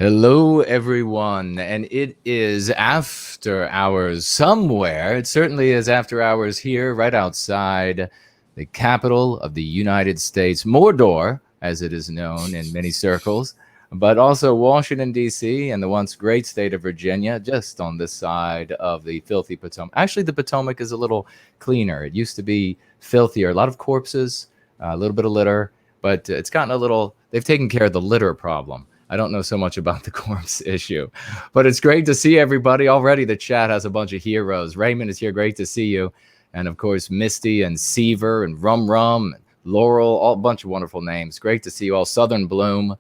Hello, everyone, and it is after hours somewhere. It certainly is after hours here, right outside the capital of the United States, Mordor, as it is known in many circles, but also Washington, D.C., and the once great state of Virginia, just on this side of the filthy Potomac. Actually, the Potomac is a little cleaner. It used to be filthier, a lot of corpses, a little bit of litter, but it's gotten a little, they've taken care of the litter problem. I don't know so much about the corpse issue, but it's great to see everybody. Already the chat has a bunch of heroes. Raymond is here. Great to see you. And of course, Misty and Seaver and Rum Rum, and Laurel, all a bunch of wonderful names. Great to see you all. Southern Bloom,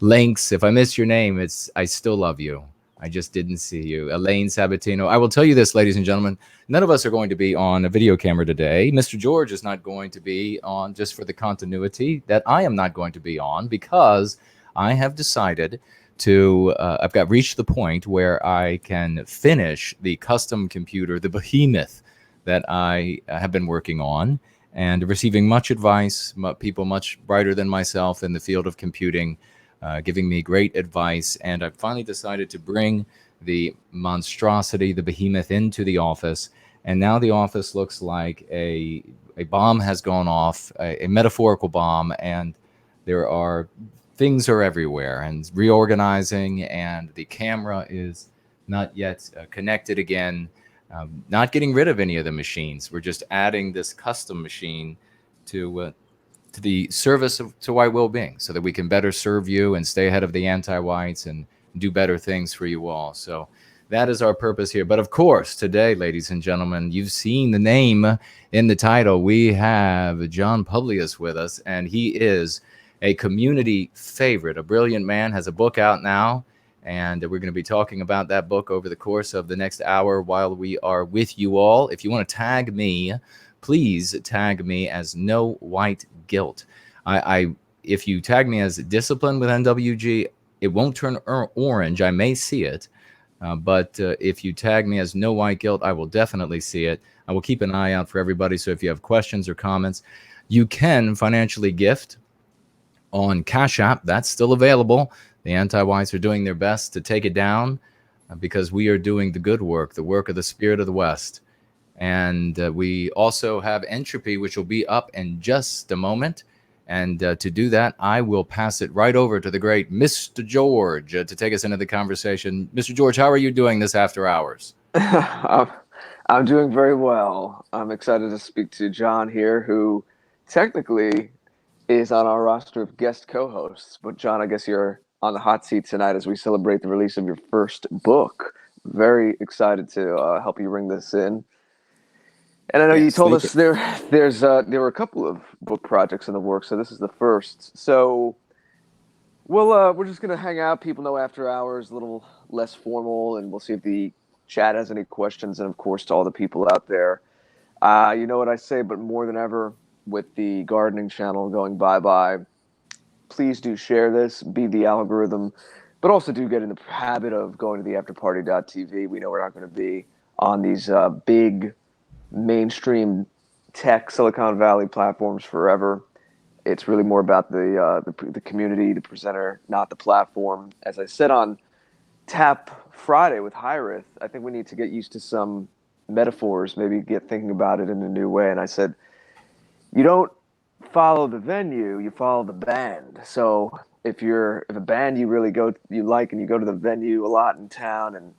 Lynx. If I missed your name, I still love you. I just didn't see you. Elaine Sabatino. I will tell you this, ladies and gentlemen, none of us are going to be on a video camera today. Mr. George is not going to be on, just for the continuity, that I am not going to be on, because I have decided to, I've reached the point where I can finish the custom computer, the behemoth that I have been working on, and receiving much advice, people much brighter than myself in the field of computing, giving me great advice. And I've finally decided to bring the monstrosity, the behemoth, into the office. And now the office looks like a bomb has gone off, a metaphorical bomb, and things are everywhere and reorganizing, and the camera is not yet connected again. Not getting rid of any of the machines. We're just adding this custom machine to the service to White Wellbeing, so that we can better serve you and stay ahead of the anti-whites and do better things for you all. So that is our purpose here. But of course, today, ladies and gentlemen, you've seen the name in the title. We have John Publius with us, and he is a community favorite, a brilliant man, has a book out now, and we're going to be talking about that book over the course of the next hour while we are with you all. If you want to tag me, please tag me as No White Guilt. If you tag me as Discipline with NWG, it won't turn orange. I may see it, but if you tag me as No White Guilt, I will definitely see it. I will keep an eye out for everybody, so if you have questions or comments, you can financially gift on Cash App. That's still available. The anti-whites are doing their best to take it down, because we are doing the good work, the work of the Spirit of the West. And we also have Entropy, which will be up in just a moment. And to do that, I will pass it right over to the great Mr. George to take us into the conversation. Mr. George, how are you doing this after hours? I'm doing very well. I'm excited to speak to John here, who technically is on our roster of guest co-hosts. But John, I guess you're on the hot seat tonight as we celebrate the release of your first book. Very excited to help you bring this in. And I know you told us there were a couple of book projects in the works, so this is the first. So we're just gonna hang out. People know after hours, a little less formal, and we'll see if the chat has any questions. And of course, to all the people out there, you know what I say, but more than ever, with the gardening channel going bye-bye, please do share this, be the algorithm, but also do get in the habit of going to the afterparty.tv. We know we're not going to be on these big mainstream tech Silicon Valley platforms forever. It's really more about the community, the presenter, not the platform. As I said on Tap Friday with Hyrith, I think we need to get used to some metaphors, maybe get thinking about it in a new way. And I said, you don't follow the venue, you follow the band. So if a band you like and you go to the venue a lot in town and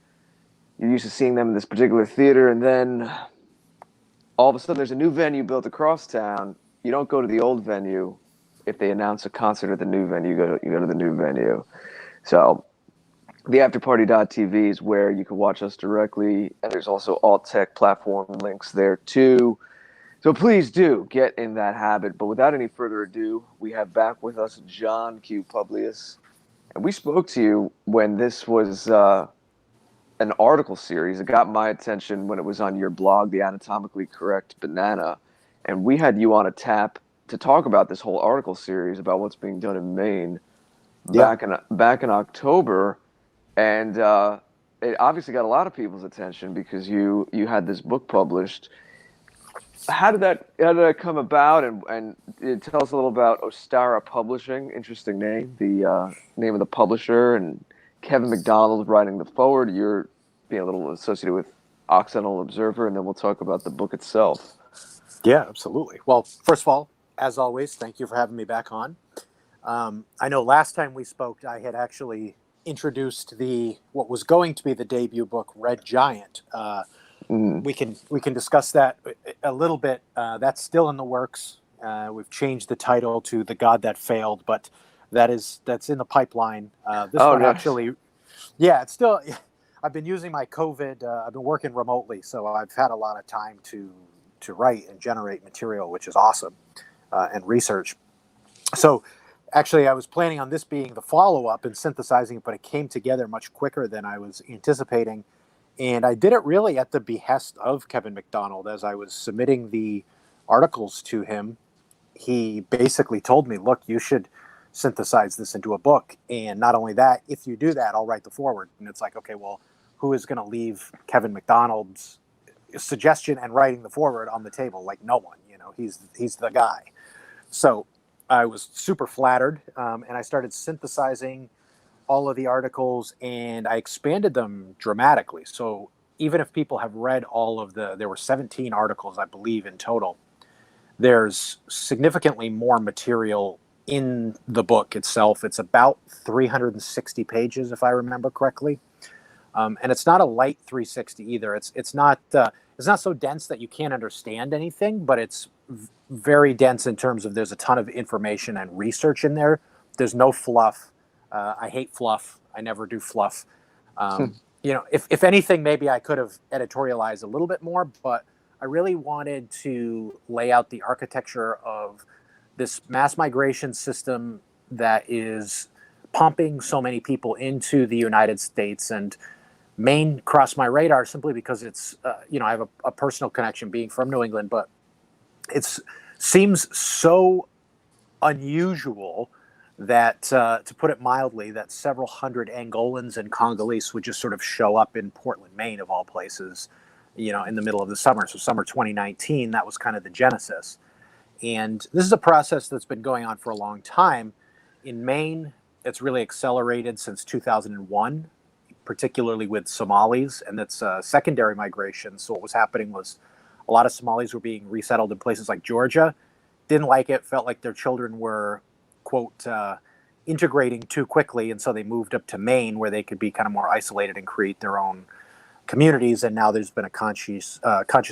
you're used to seeing them in this particular theater, and then all of a sudden there's a new venue built across town, you don't go to the old venue. If they announce a concert at the new venue, you go to the new venue. So the afterparty.tv is where you can watch us directly, and there's also alt tech platform links there too. So please do get in that habit. But without any further ado, we have back with us John Q. Publius. And we spoke to you when this was an article series. It got my attention when it was on your blog, The Anatomically Correct Banana. And we had you on a tap to talk about this whole article series about what's being done in Maine back in October. And it obviously got a lot of people's attention because you had this book published. How did that come about? And tell us a little about Ostara Publishing. Interesting name, the name of the publisher, and Kevin McDonald writing the forward. You're being a little associated with Occidental Observer, and then we'll talk about the book itself. Yeah, absolutely. Well, first of all, as always, thank you for having me back on. I know last time we spoke, I had actually introduced what was going to be the debut book, Red Giant. We can discuss that a little bit. That's still in the works. We've changed the title to The God That Failed, but that's in the pipeline. This one nice. actually, yeah, it's still. I've been using my COVID. I've been working remotely, so I've had a lot of time to write and generate material, which is awesome, and research. So actually, I was planning on this being the follow-up and synthesizing it, but it came together much quicker than I was anticipating. And I did it really at the behest of Kevin McDonald. As I was submitting the articles to him, he basically told me, look, you should synthesize this into a book. And not only that, if you do that, I'll write the foreword. And it's like, okay, well, who is going to leave Kevin McDonald's suggestion and writing the foreword on the table? Like, no one. He's the guy. So I was super flattered, and I started synthesizing all of the articles, and I expanded them dramatically. So even if people have read there were 17 articles, I believe, in total, there's significantly more material in the book itself. It's about 360 pages, if I remember correctly. And it's not a light 360 either. It's not so dense that you can't understand anything, but it's very dense in terms of there's a ton of information and research in there. There's no fluff. I hate fluff. I never do fluff. If anything, maybe I could have editorialized a little bit more, but I really wanted to lay out the architecture of this mass migration system that is pumping so many people into the United States. And Maine crossed my radar simply because it's, I have a personal connection being from New England, but it seems so unusual that, to put it mildly, that several hundred Angolans and Congolese would just sort of show up in Portland, Maine, of all places, in the middle of the summer. So summer 2019, that was kind of the genesis. And this is a process that's been going on for a long time. In Maine, it's really accelerated since 2001, particularly with Somalis, and that's secondary migration. So what was happening was a lot of Somalis were being resettled in places like Georgia, didn't like it, felt like their children were, quote, integrating too quickly, and so they moved up to Maine, where they could be kind of more isolated and create their own communities. And now there's been a conscious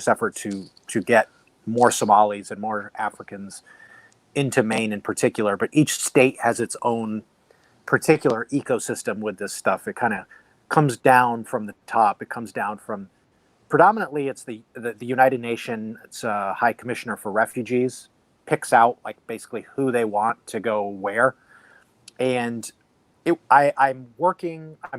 effort to get more Somalis and more Africans into Maine in particular. But each state has its own particular ecosystem with this stuff. It kind of comes down from the top. It comes down from, predominantly, it's the United Nations High Commissioner for Refugees picks out like basically who they want to go where. And I'm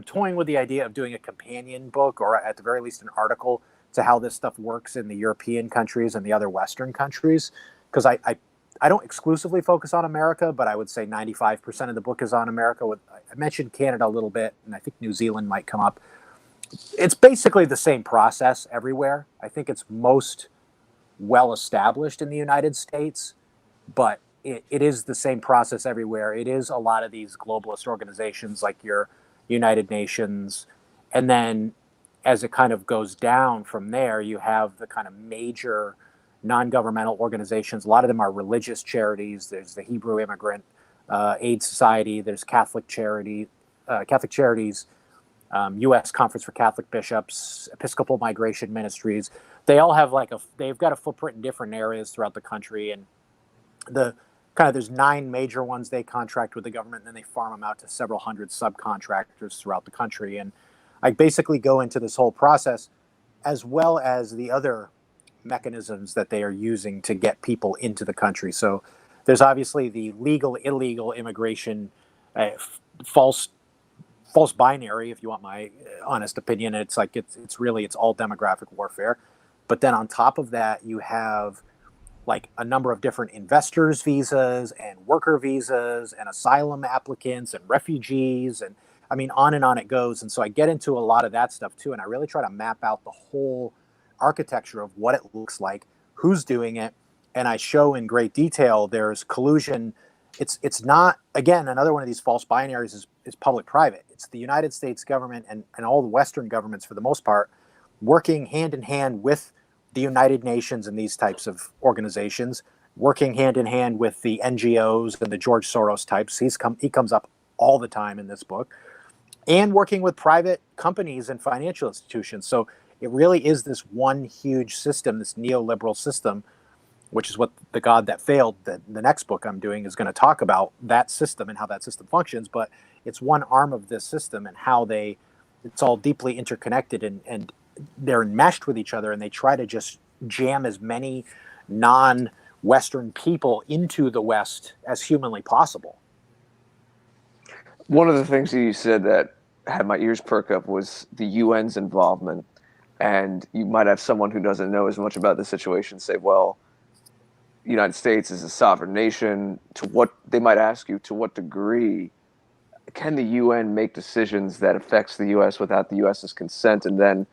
toying with the idea of doing a companion book, or at the very least an article, to how this stuff works in the European countries and the other Western countries. Because I don't exclusively focus on America, but I would say 95% of the book is on America. I mentioned Canada a little bit, and I think New Zealand might come up. It's basically the same process everywhere. I think it's most well established in the United States, but it is the same process everywhere. It is a lot of these globalist organizations like your United Nations. And then as it kind of goes down from there, you have the kind of major non-governmental organizations. A lot of them are religious charities. There's the Hebrew Immigrant Aid Society. There's Catholic charities, U.S. Conference for Catholic Bishops, Episcopal Migration Ministries. They all have they've got a footprint in different areas throughout the country. And there's 9 major ones they contract with the government, and then they farm them out to several hundred subcontractors throughout the country. And I basically go into this whole process, as well as the other mechanisms that they are using to get people into the country. So there's obviously the legal, illegal immigration, false binary, if you want my honest opinion. It's like it's all demographic warfare. But then on top of that, you have like a number of different investors' visas and worker visas and asylum applicants and refugees, and I mean, on and on it goes. And so I get into a lot of that stuff too, and I really try to map out the whole architecture of what it looks like, who's doing it, and I show in great detail there's collusion it's not, again, another one of these false binaries is public-private. It's the United States government and all the Western governments, for the most part, working hand in hand with the United Nations and these types of organizations, working hand in hand with the NGOs and the George Soros types. He comes up all the time in this book, and working with private companies and financial institutions. So it really is this one huge system, this neoliberal system, which is what The God That Failed, the next book I'm doing, is going to talk about that system and how that system functions. But it's one arm of this system and how it's all deeply interconnected, and they're enmeshed with each other, and they try to just jam as many non-Western people into the West as humanly possible. One of the things that you said that had my ears perk up was the UN's involvement. And you might have someone who doesn't know as much about the situation say, well, the United States is a sovereign nation. They might ask you, to what degree can the UN make decisions that affects the US without the US's consent? And then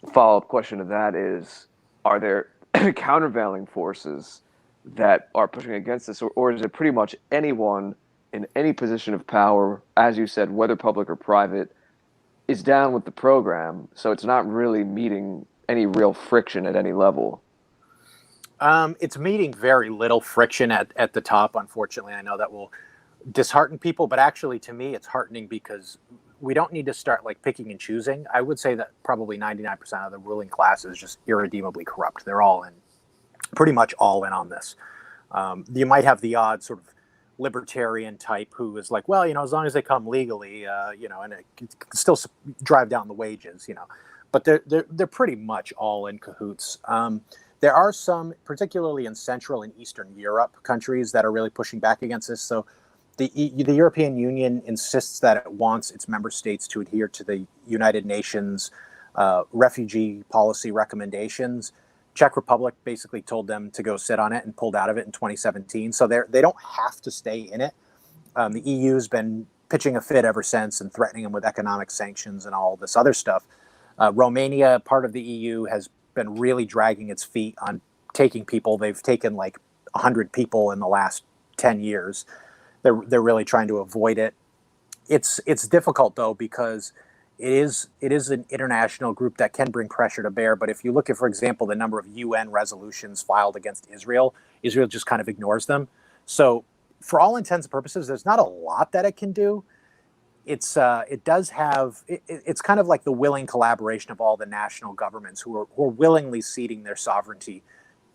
the follow-up question to that is, are there countervailing forces that are pushing against this? Or is it pretty much anyone in any position of power, as you said, whether public or private, is down with the program, so it's not really meeting any real friction at any level? It's meeting very little friction at the top, unfortunately. I know that will dishearten people, but actually, to me, it's heartening, because we don't need to start like picking and choosing. I would say that probably 99% of the ruling class is just irredeemably corrupt. They're pretty much all in on this. You might have the odd sort of libertarian type who is like, well, as long as they come legally, and it can still drive down the wages, but they're pretty much all in cahoots. There are some, particularly in Central and Eastern Europe countries, that are really pushing back against this. So the European Union insists that it wants its member states to adhere to the United Nations refugee policy recommendations. Czech Republic basically told them to go sit on it and pulled out of it in 2017. So they don't have to stay in it. The EU's been pitching a fit ever since and threatening them with economic sanctions and all this other stuff. Romania, part of the EU, has been really dragging its feet on taking people. They've taken like 100 people in the last 10 years. They're really trying to avoid it. It's difficult, though, because it is an international group that can bring pressure to bear. But if you look at, for example, the number of UN resolutions filed against Israel just kind of ignores them. So for all intents and purposes, there's not a lot that it can do. It's kind of like the willing collaboration of all the national governments who are willingly ceding their sovereignty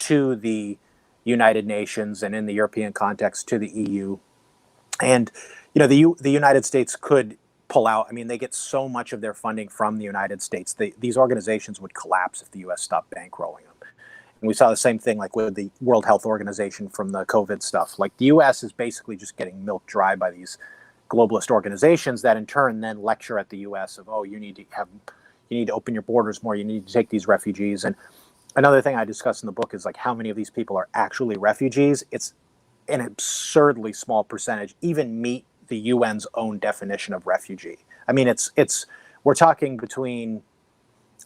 to the United Nations, and in the European context to the EU. And the United States could pull out. I mean, they get so much of their funding from the United States. These organizations would collapse if the U.S. stopped bankrolling them. And we saw the same thing like with the World Health Organization from the COVID stuff. Like, the U.S. is basically just getting milked dry by these globalist organizations that in turn then lecture at the U.S. of, oh, you need to open your borders more, you need to take these refugees. And another thing I discuss in the book is like how many of these people are actually refugees. It's an absurdly small percentage even meet the UN's own definition of refugee. I mean, we're talking between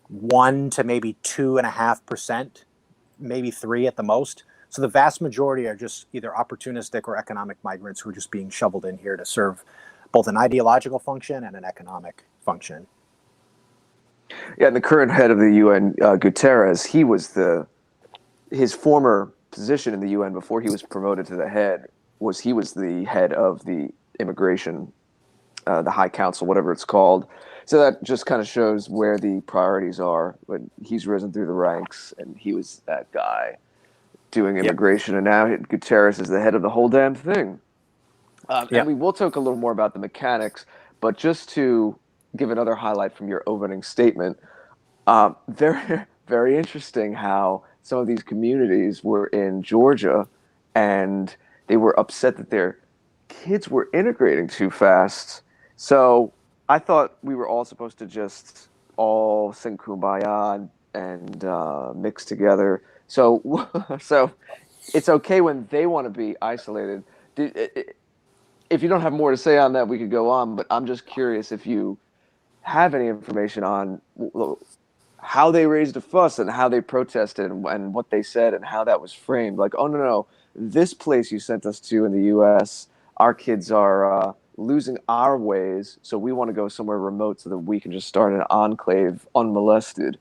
1 to maybe 2.5%, maybe 3 at the most. So the vast majority are just either opportunistic or economic migrants who are just being shoveled in here to serve both an ideological function and an economic function. Yeah, and the current head of the UN, Guterres, his former position in the UN before he was promoted to the head he was the head of the immigration, the High Council, whatever it's called. So that just kind of shows where the priorities are. But he's risen through the ranks, and he was that guy doing immigration, and now Guterres is the head of the whole damn thing. And we will talk a little more about the mechanics, but just to give another highlight from your opening statement, very, very interesting how some of these communities were in Georgia, and they were upset that their kids were integrating too fast. So I thought we were all supposed to just all sing Kumbaya and mix together. So it's okay when they want to be isolated. If you don't have more to say on that, we could go on, but I'm just curious if you have any information on how they raised a fuss and how they protested and what they said and how that was framed. Like, oh, no, this place you sent us to in the U.S., our kids are losing our ways, so we want to go somewhere remote so that we can just start an enclave unmolested.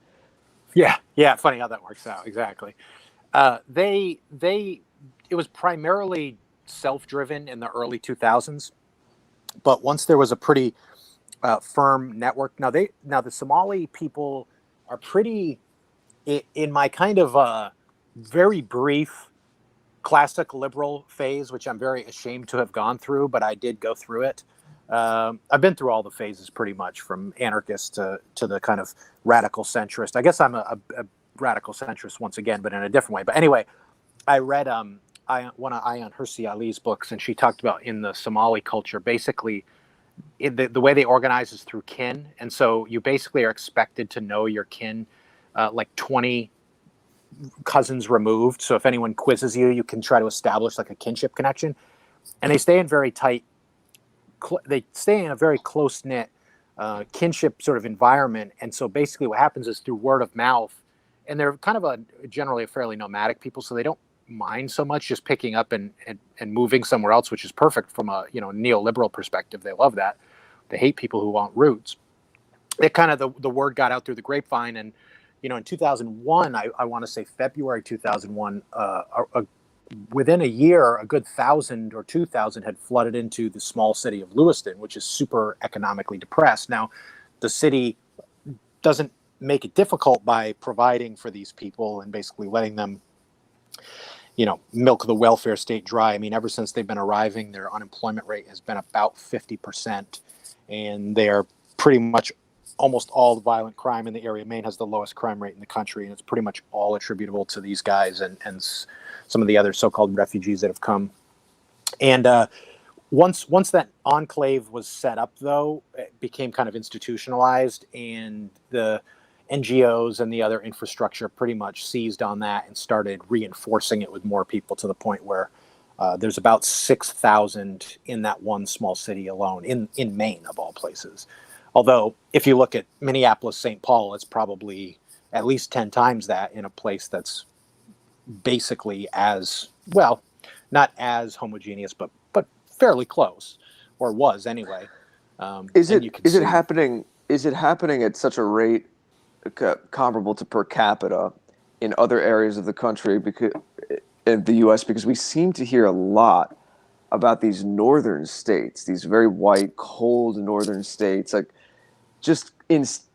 Yeah. Funny how that works out. Exactly. It was primarily self-driven in the early 2000s, but once there was a pretty firm network. Now the Somali people are pretty, in my kind of very brief classic liberal phase, which I'm very ashamed to have gone through, but I did go through it. I've been through all the phases pretty much, from anarchist to the kind of radical centrist. I guess I'm a radical centrist once again, but in a different way. But anyway, I read one of Ayaan Hirsi Ali's books, and she talked about in the Somali culture, basically the way they organize is through kin. And so you basically are expected to know your kin like 20 cousins removed. So if anyone quizzes you, you can try to establish like a kinship connection. And they stay in a very close-knit kinship sort of environment. And so basically what happens is through word of mouth, and they're kind of generally a fairly nomadic people, so they don't mind so much just picking up and moving somewhere else, which is perfect from a neoliberal perspective. They love that. They hate people who want roots. It kind of the word got out through the grapevine, and in 2001, I want to say February 2001, within a year, a good 1,000 or 2,000 had flooded into the small city of Lewiston, which is super economically depressed. Now, the city doesn't make it difficult by providing for these people and basically letting them milk the welfare state dry. I mean, ever since they've been arriving, their unemployment rate has been about 50%, and they're pretty much almost all the violent crime in the area. Maine has the lowest crime rate in the country, and it's pretty much all attributable to these guys and some of the other so-called refugees that have come. And once that enclave was set up, though, it became kind of institutionalized, and the NGOs and the other infrastructure pretty much seized on that and started reinforcing it with more people, to the point where there's about 6,000 in that one small city alone, in Maine, of all places. Although, if you look at Minneapolis, St. Paul, it's probably at least 10 times that, in a place that's basically as, well, not as homogeneous, but fairly close, or was anyway. Is it happening at such a rate comparable to per capita in other areas of the country, because in the U.S., because we seem to hear a lot about these northern states, these very white, cold northern states, like just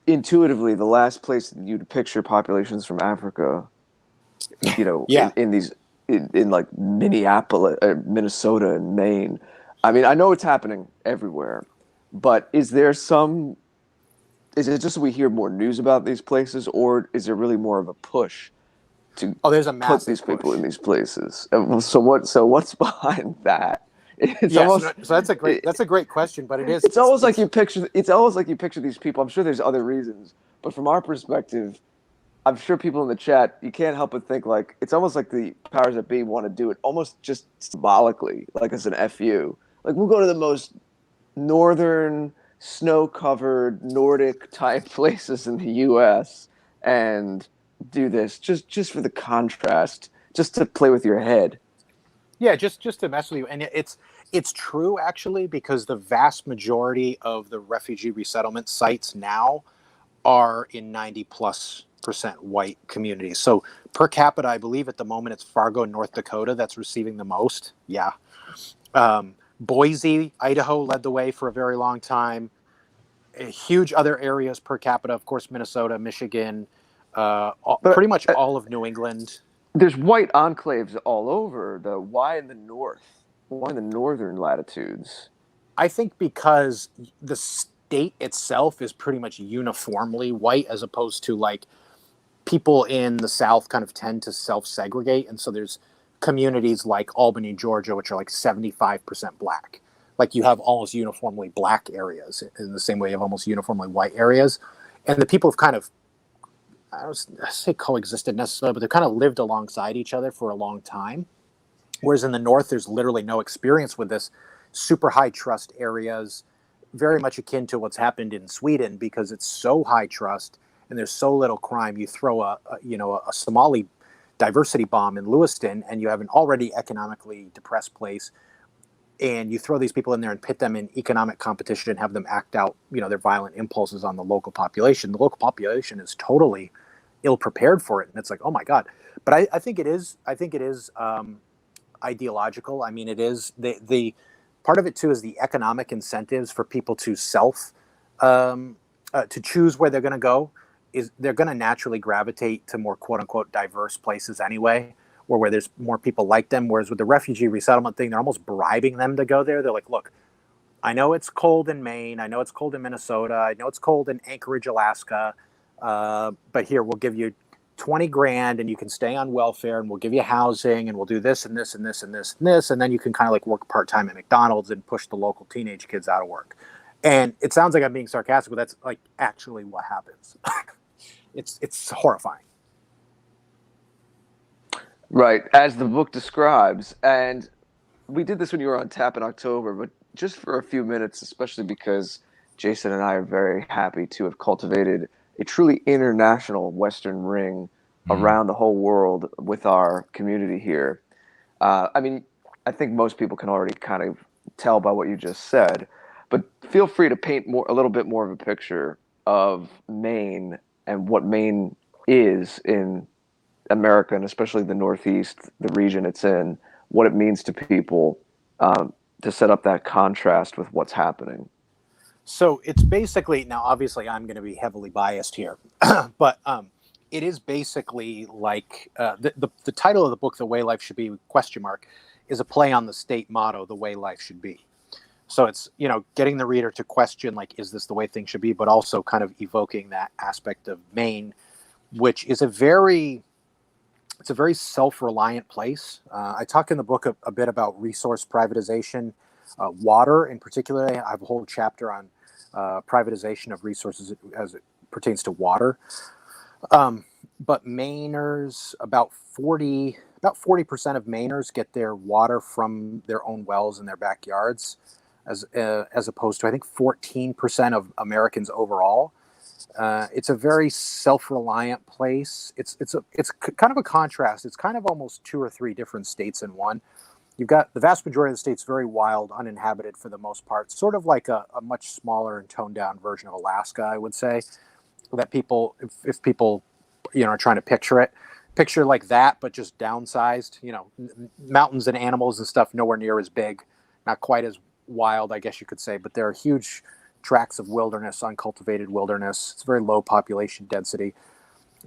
intuitively, the last place you'd picture populations from Africa, Yeah. in like Minneapolis, Minnesota, and Maine. I mean, I know it's happening everywhere, but is it just we hear more news about these places, or is there really more of a push to there's a put these people in these places? So what's behind that? So that's a great question, but it's almost like you picture these people. I'm sure there's other reasons, but from our perspective, I'm sure people in the chat, you can't help but think like it's almost like the powers that be want to do it almost just symbolically, like as an FU. Like, we'll go to the most northern, snow-covered, Nordic-type places in the U.S. and do this just for the contrast, just to play with your head. Yeah, just to mess with you. And it's true, actually, because the vast majority of the refugee resettlement sites now are in 90+% white communities. So per capita, I believe at the moment it's Fargo, North Dakota that's receiving the most. Yeah. Boise, Idaho led the way for a very long time. Huge other areas per capita, of course, Minnesota, Michigan, pretty much all of New England. There's white enclaves all over. Why in the north? Why in the northern latitudes? I think because the state itself is pretty much uniformly white, as opposed to like people in the South kind of tend to self-segregate. And so there's communities like Albany, Georgia, which are like 75% black. Like, you have almost uniformly black areas in the same way you have almost uniformly white areas. And the people have kind of, I don't say coexisted necessarily, but they've kind of lived alongside each other for a long time. Whereas in the North, there's literally no experience with this. Super high trust areas, very much akin to what's happened in Sweden, because it's so high trust and there's so little crime. You throw a Somali diversity bomb in Lewiston, and you have an already economically depressed place. and you throw these people in there and pit them in economic competition and have them act out, their violent impulses on the local population. The local population is totally ill prepared for it, and it's like, oh my god. But I think it is. Ideological. I mean, it is the part of it too is the economic incentives for people to to choose where they're going to go. Is they're going to naturally gravitate to more quote unquote diverse places anyway, or where there's more people like them. Whereas with the refugee resettlement thing, they're almost bribing them to go there. They're like, look, I know it's cold in Maine. I know it's cold in Minnesota. I know it's cold in Anchorage, Alaska. But here, we'll give you 20 grand and you can stay on welfare, and we'll give you housing, and we'll do this and this and this and this and this. And then you can kind of like work part-time at McDonald's and push the local teenage kids out of work. And it sounds like I'm being sarcastic, but that's like actually what happens. It's horrifying. Right, as the book describes. And we did this when you were on tap in October, but just for a few minutes, especially because Jason and I are very happy to have cultivated a truly international Western ring around the whole world with our community here. I mean, I think most people can already kind of tell by what you just said, but feel free to paint a little bit more of a picture of Maine and what Maine is in America, and especially the Northeast, the region it's in, what it means to people, to set up that contrast with what's happening. So it's basically, now obviously I'm going to be heavily biased here, but it is basically like the title of the book, The Way Life Should Be, ? Is a play on the state motto, The Way Life Should Be. So it's, getting the reader to question, like, is this the way things should be? But also kind of evoking that aspect of Maine, which is a very self-reliant place. I talk in the book a bit about resource privatization, water in particular. I have a whole chapter on privatization of resources as it pertains to water. But Mainers, about 40% of Mainers get their water from their own wells in their backyards, as opposed to I think 14% of Americans overall. It's a very self-reliant place. It's kind of a contrast. It's kind of almost two or three different states in one. You've got the vast majority of the states very wild, uninhabited for the most part, sort of like a much smaller and toned down version of Alaska, I would say. That people, if people, are trying to picture like that, but just downsized, mountains and animals and stuff nowhere near as big, not quite as wild, I guess you could say, but there are huge tracts of wilderness, uncultivated wilderness. It's very low population density.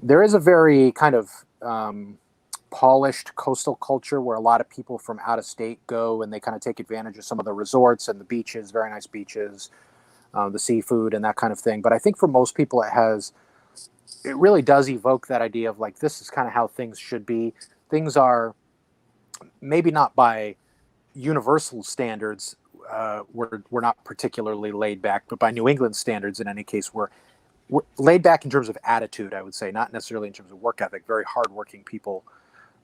There is a very kind of polished coastal culture where a lot of people from out of state go, and they kind of take advantage of some of the resorts and the beaches, very nice beaches, the seafood and that kind of thing. But I think for most people it really does evoke that idea of like, this is kind of how things should be. Things are maybe not by universal standards, we're not particularly laid back, but by New England standards, in any case, we're laid back in terms of attitude, I would say, not necessarily in terms of work ethic. Very hardworking people,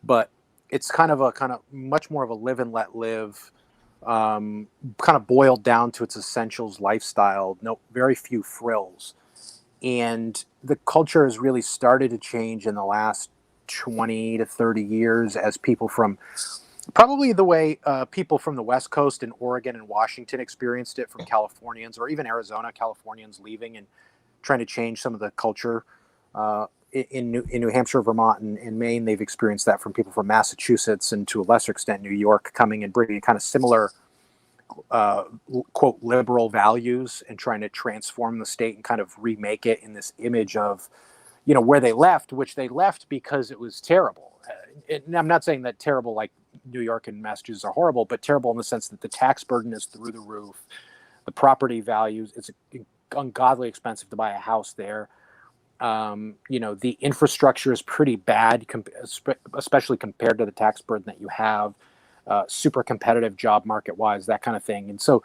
but it's kind of much more of a live and let live, kind of boiled down to its essentials lifestyle. No, very few frills, and the culture has really started to change in the last 20 to 30 years as people from probably the way people from the West Coast and Oregon and Washington experienced it from Californians, or even Arizona, Californians leaving and trying to change some of the culture. In New Hampshire, Vermont, and Maine, they've experienced that from people from Massachusetts and to a lesser extent New York, coming and bringing kind of similar, quote, liberal values and trying to transform the state and kind of remake it in this image of, where they left, which they left because it was terrible. And I'm not saying that terrible like New York and Massachusetts are horrible, but terrible in the sense that the tax burden is through the roof. The property values, it's ungodly expensive to buy a house there. The infrastructure is pretty bad, especially compared to the tax burden that you have. Super competitive job market wise, that kind of thing. And so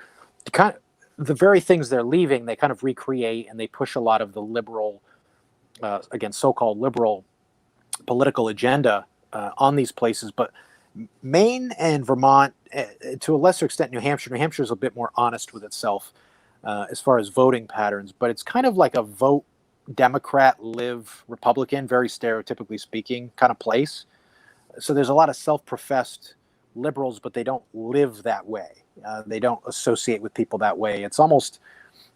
the very things they're leaving, they kind of recreate, and they push a lot of the liberal, again, so-called liberal political agenda on these places. But Maine and Vermont, to a lesser extent New Hampshire is a bit more honest with itself as far as voting patterns, but it's kind of like a vote Democrat, live Republican, very stereotypically speaking, kind of place. So there's a lot of self-professed liberals, but they don't live that way. They don't associate with people that way. It's almost,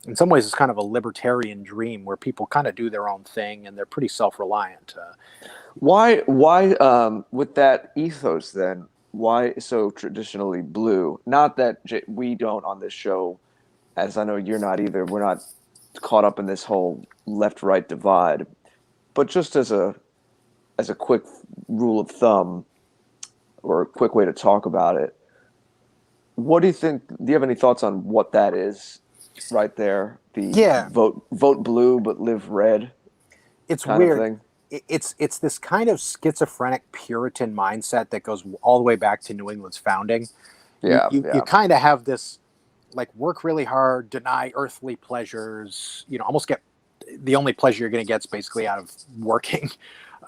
in some ways, it's kind of a libertarian dream where people kind of do their own thing and they're pretty self-reliant. Why, with that ethos then, why so traditionally blue? Not that we don't on this show, as I know you're not either. We're not caught up in this whole left-right divide, but just as a quick rule of thumb or a quick way to talk about it, what do you think? Do you have any thoughts on what that is right there? Vote blue but live red. It's kind weird. Of thing. It's this kind of schizophrenic Puritan mindset that goes all the way back to New England's founding. You kind of have this, like, work really hard, deny earthly pleasures, almost get the only pleasure you're going to get is basically out of working.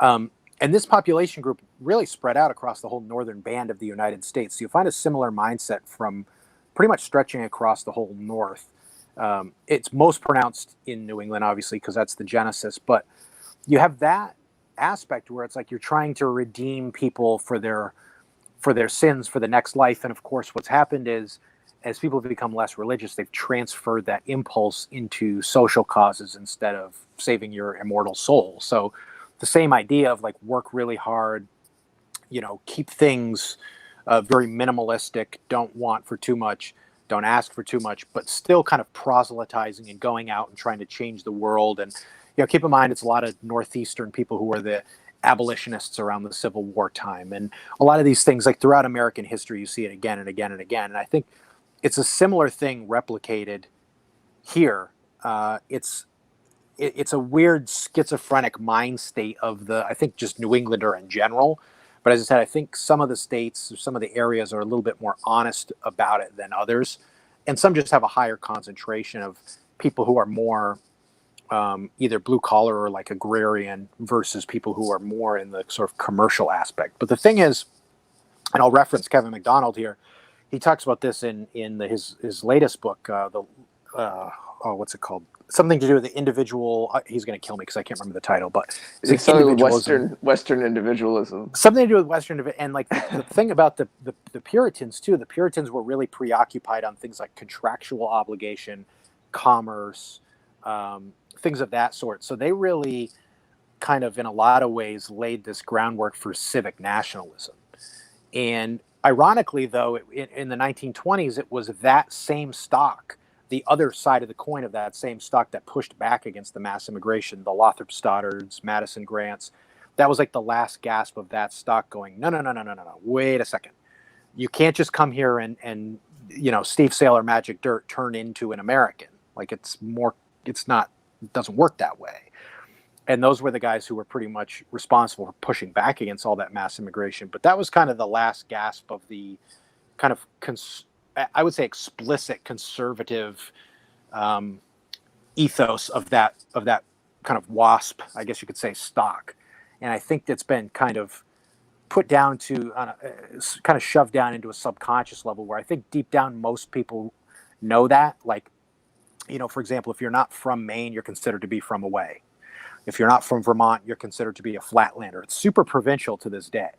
And this population group really spread out across the whole northern band of the United States. So you'll find a similar mindset from pretty much stretching across the whole North. It's most pronounced in New England, obviously, because that's the genesis. But you have that aspect where it's like you're trying to redeem people for their sins for the next life. And of course, what's happened is, as people have become less religious, they've transferred that impulse into social causes instead of saving your immortal soul. So the same idea of, like, work really hard, keep things very minimalistic, don't want for too much, don't ask for too much, but still kind of proselytizing and going out and trying to change the world. And, keep in mind, it's a lot of Northeastern people who are the abolitionists around the Civil War time. And a lot of these things, like throughout American history, you see it again and again and again. And I think it's a similar thing replicated here. It's a weird schizophrenic mind state of I think just New Englander in general. But as I said, I think some of the states, some of the areas are a little bit more honest about it than others. And some just have a higher concentration of people who are more either blue collar or like agrarian versus people who are more in the sort of commercial aspect. But the thing is, and I'll reference Kevin McDonald here, he talks about this in his latest book, what's it called? Something to do with the individual. He's going to kill me because I can't remember the title, but it's something with Western individualism. Something to do with Western, and like the thing about the Puritans too. The Puritans were really preoccupied on things like contractual obligation, commerce, things of that sort. So they really kind of, in a lot of ways, laid this groundwork for civic nationalism. And ironically, though, in the 1920s, it was that same stock, the other side of the coin of that same stock, that pushed back against the mass immigration, the Lothrop Stoddards, Madison Grants. That was like the last gasp of that stock going, no, wait a second. You can't just come here and Steve Saylor Magic Dirt turn into an American. Like, it doesn't work that way. And those were the guys who were pretty much responsible for pushing back against all that mass immigration. But that was kind of the last gasp of the kind of, I would say, explicit conservative ethos of that kind of WASP, I guess you could say, stock. And I think that's been kind of put down to, kind of shoved down into a subconscious level where I think deep down most people know that. Like, for example, if you're not from Maine, you're considered to be from away. If you're not from Vermont, you're considered to be a flatlander. It's super provincial to this day.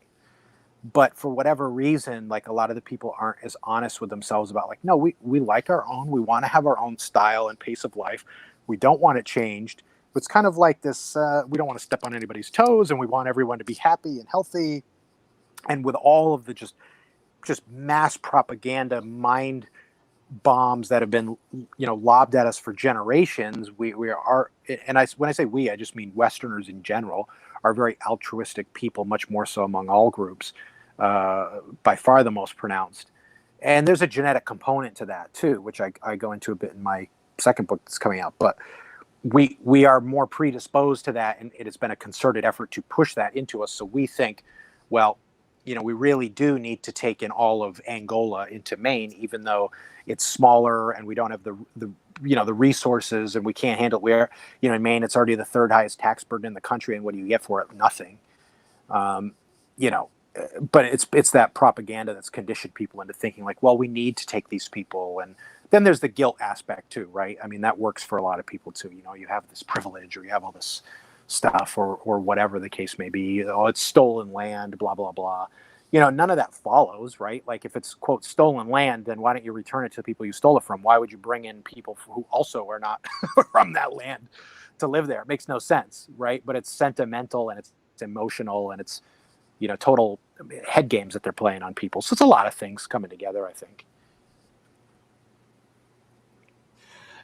But for whatever reason, like, a lot of the people aren't as honest with themselves about, like, no, we like our own. We want to have our own style and pace of life. We don't want it changed. It's kind of like this, we don't want to step on anybody's toes, and we want everyone to be happy and healthy. And with all of the just mass propaganda, mind bombs that have been, lobbed at us for generations, we are, and when I say we, I just mean Westerners in general, are very altruistic people, much more so among all groups, by far the most pronounced. And there's a genetic component to that too, which I go into a bit in my second book that's coming out. But we are more predisposed to that, and it has been a concerted effort to push that into us. So we think, well, we really do need to take in all of Angola into Maine, even though it's smaller and we don't have the resources, and we can't handle it. In Maine, it's already the third highest tax burden in the country, and what do you get for it? Nothing. But it's that propaganda that's conditioned people into thinking, like, well, we need to take these people. And then there's the guilt aspect too, right? I mean, that works for a lot of people too. You have this privilege, or you have all this stuff, or whatever the case may be. Oh, it's stolen land, blah, blah, blah. none of that follows, right? Like if it's, quote, stolen land, then why don't you return it to the people you stole it from? Why would you bring in people who also are not from that land to live there? It makes no sense, right? But it's sentimental and it's emotional and it's, total head games that they're playing on people. So it's a lot of things coming together, I think.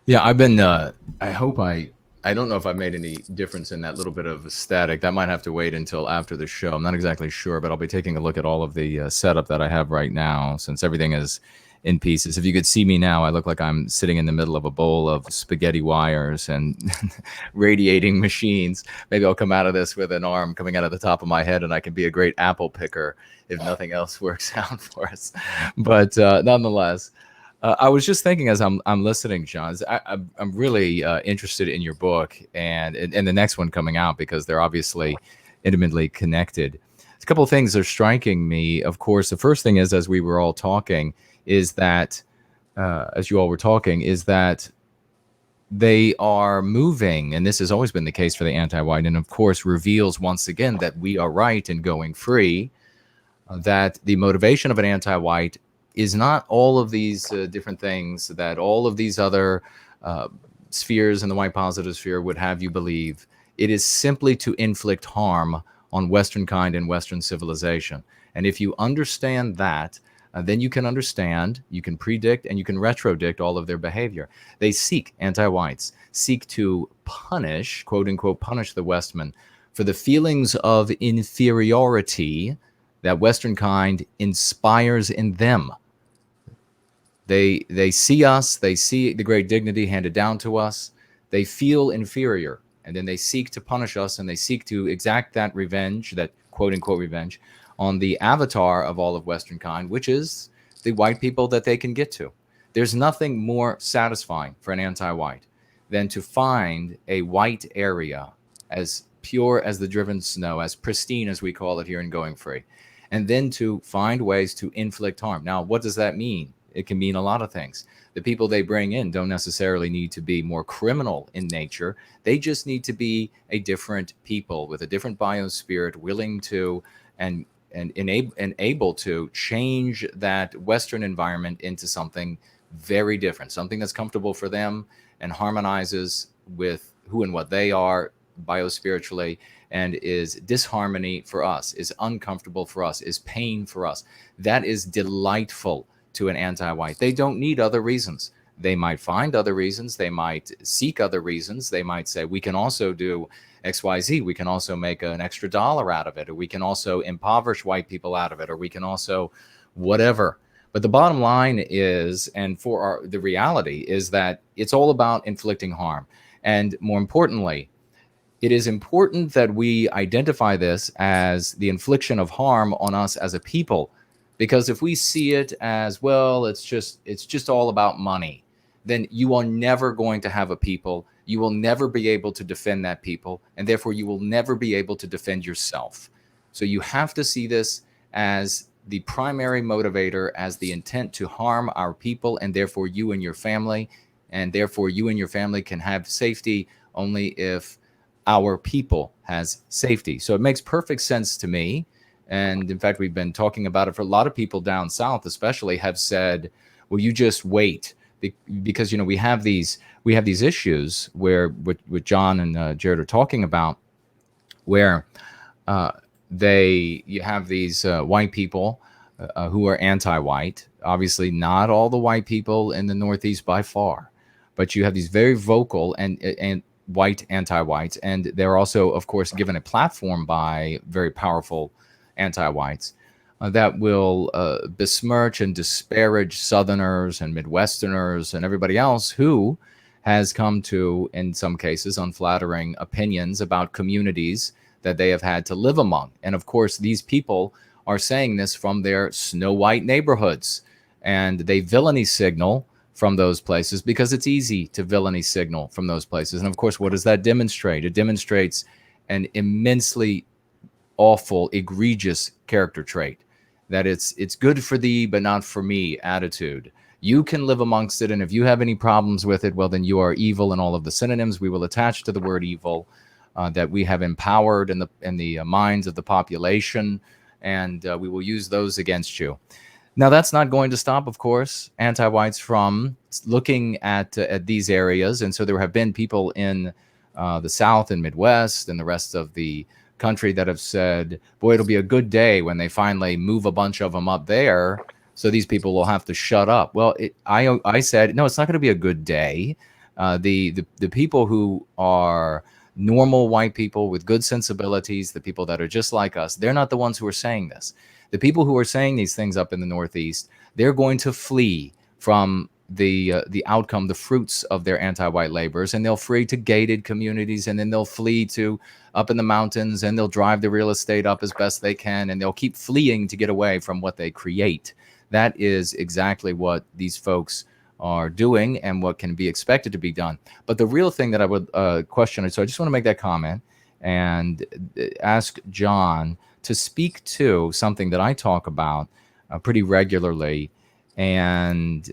Yeah, I've been, I hope I don't know if I've made any difference in that little bit of static. That might have to wait until after the show. I'm not exactly sure, but I'll be taking a look at all of the setup that I have right now, since everything is in pieces. If you could see me now, I look like I'm sitting in the middle of a bowl of spaghetti wires and radiating machines. Maybe I'll come out of this with an arm coming out of the top of my head, and I can be a great apple picker if nothing else works out for us. But nonetheless, I was just thinking as I'm listening, John, I'm really interested in your book and the next one coming out, because they're obviously intimately connected. A couple of things are striking me. Of course, the first thing is, as we were all talking, is that, as you all were talking, is that they are moving, and this has always been the case for the anti-white, and of course reveals once again that we are right in going free, that the motivation of an anti-white is not all of these different things that all of these other spheres in the white positive sphere would have you believe. It is simply to inflict harm on Western kind and Western civilization. And if you understand that, then you can understand, you can predict, and you can retrodict all of their behavior. They seek, anti-whites, seek to punish, quote unquote, punish the Westmen for the feelings of inferiority that Western kind inspires in them. They see us, they see the great dignity handed down to us, they feel inferior, and then they seek to punish us, and they seek to exact that revenge, that quote unquote revenge, on the avatar of all of Western kind, which is the white people that they can get to. There's nothing more satisfying for an anti-white than to find a white area as pure as the driven snow, as pristine as we call it here in Going Free, and then to find ways to inflict harm. Now, what does that mean? It can mean a lot of things. The people they bring in don't necessarily need to be more criminal in nature. They just need to be a different people with a different biospirit, willing to and able to change that Western environment into something very different, something that's comfortable for them and harmonizes with who and what they are biospiritually, and is disharmony for us, is uncomfortable for us, is pain for us. That is delightful to an anti-white. They don't need other reasons. They might find other reasons. They might seek other reasons. They might say, we can also do XYZ. We can also make an extra dollar out of it, or we can also impoverish white people out of it, or we can also whatever. But the bottom line is, and for the reality is, that it's all about inflicting harm. And more importantly, it is important that we identify this as the infliction of harm on us as a people. Because if we see it as, well, it's just all about money, then you are never going to have a people. You will never be able to defend that people, and therefore you will never be able to defend yourself. So you have to see this as the primary motivator, as the intent to harm our people, and therefore you and your family, and therefore you and your family can have safety only if our people has safety. So it makes perfect sense to me. And in fact, we've been talking about it for a lot of people down south, especially, have said, well, you just wait, because, we have these issues where what John and Jared are talking about, where you have these white people who are anti-white. Obviously, not all the white people in the Northeast by far, but you have these very vocal and white anti-whites, and they're also, of course, given a platform by very powerful anti-whites that will besmirch and disparage Southerners and Midwesterners and everybody else who has come to, in some cases, unflattering opinions about communities that they have had to live among. And of course, these people are saying this from their snow white neighborhoods, and they villainy signal from those places because it's easy to villainy signal from those places. And of course, what does that demonstrate? It demonstrates an immensely awful, egregious character trait, that it's good for thee, but not for me attitude. You can live amongst it, and if you have any problems with it, well, then you are evil, and all of the synonyms we will attach to the word evil that we have empowered in the minds of the population, and we will use those against you. Now, that's not going to stop, of course, anti-whites from looking at these areas. And so there have been people in the South and Midwest and the rest of the country that have said, boy, it'll be a good day when they finally move a bunch of them up there. So these people will have to shut up. Well, I said, no, it's not going to be a good day. The people who are normal white people with good sensibilities, the people that are just like us, they're not the ones who are saying this. The people who are saying these things up in the Northeast, they're going to flee from the outcome, the fruits of their anti-white labors, and they'll flee to gated communities, and then they'll flee to up in the mountains, and they'll drive the real estate up as best they can, and they'll keep fleeing to get away from what they create. That is exactly what these folks are doing and what can be expected to be done. But the real thing that I would question, so I just want to make that comment and ask John to speak to something that I talk about pretty regularly, and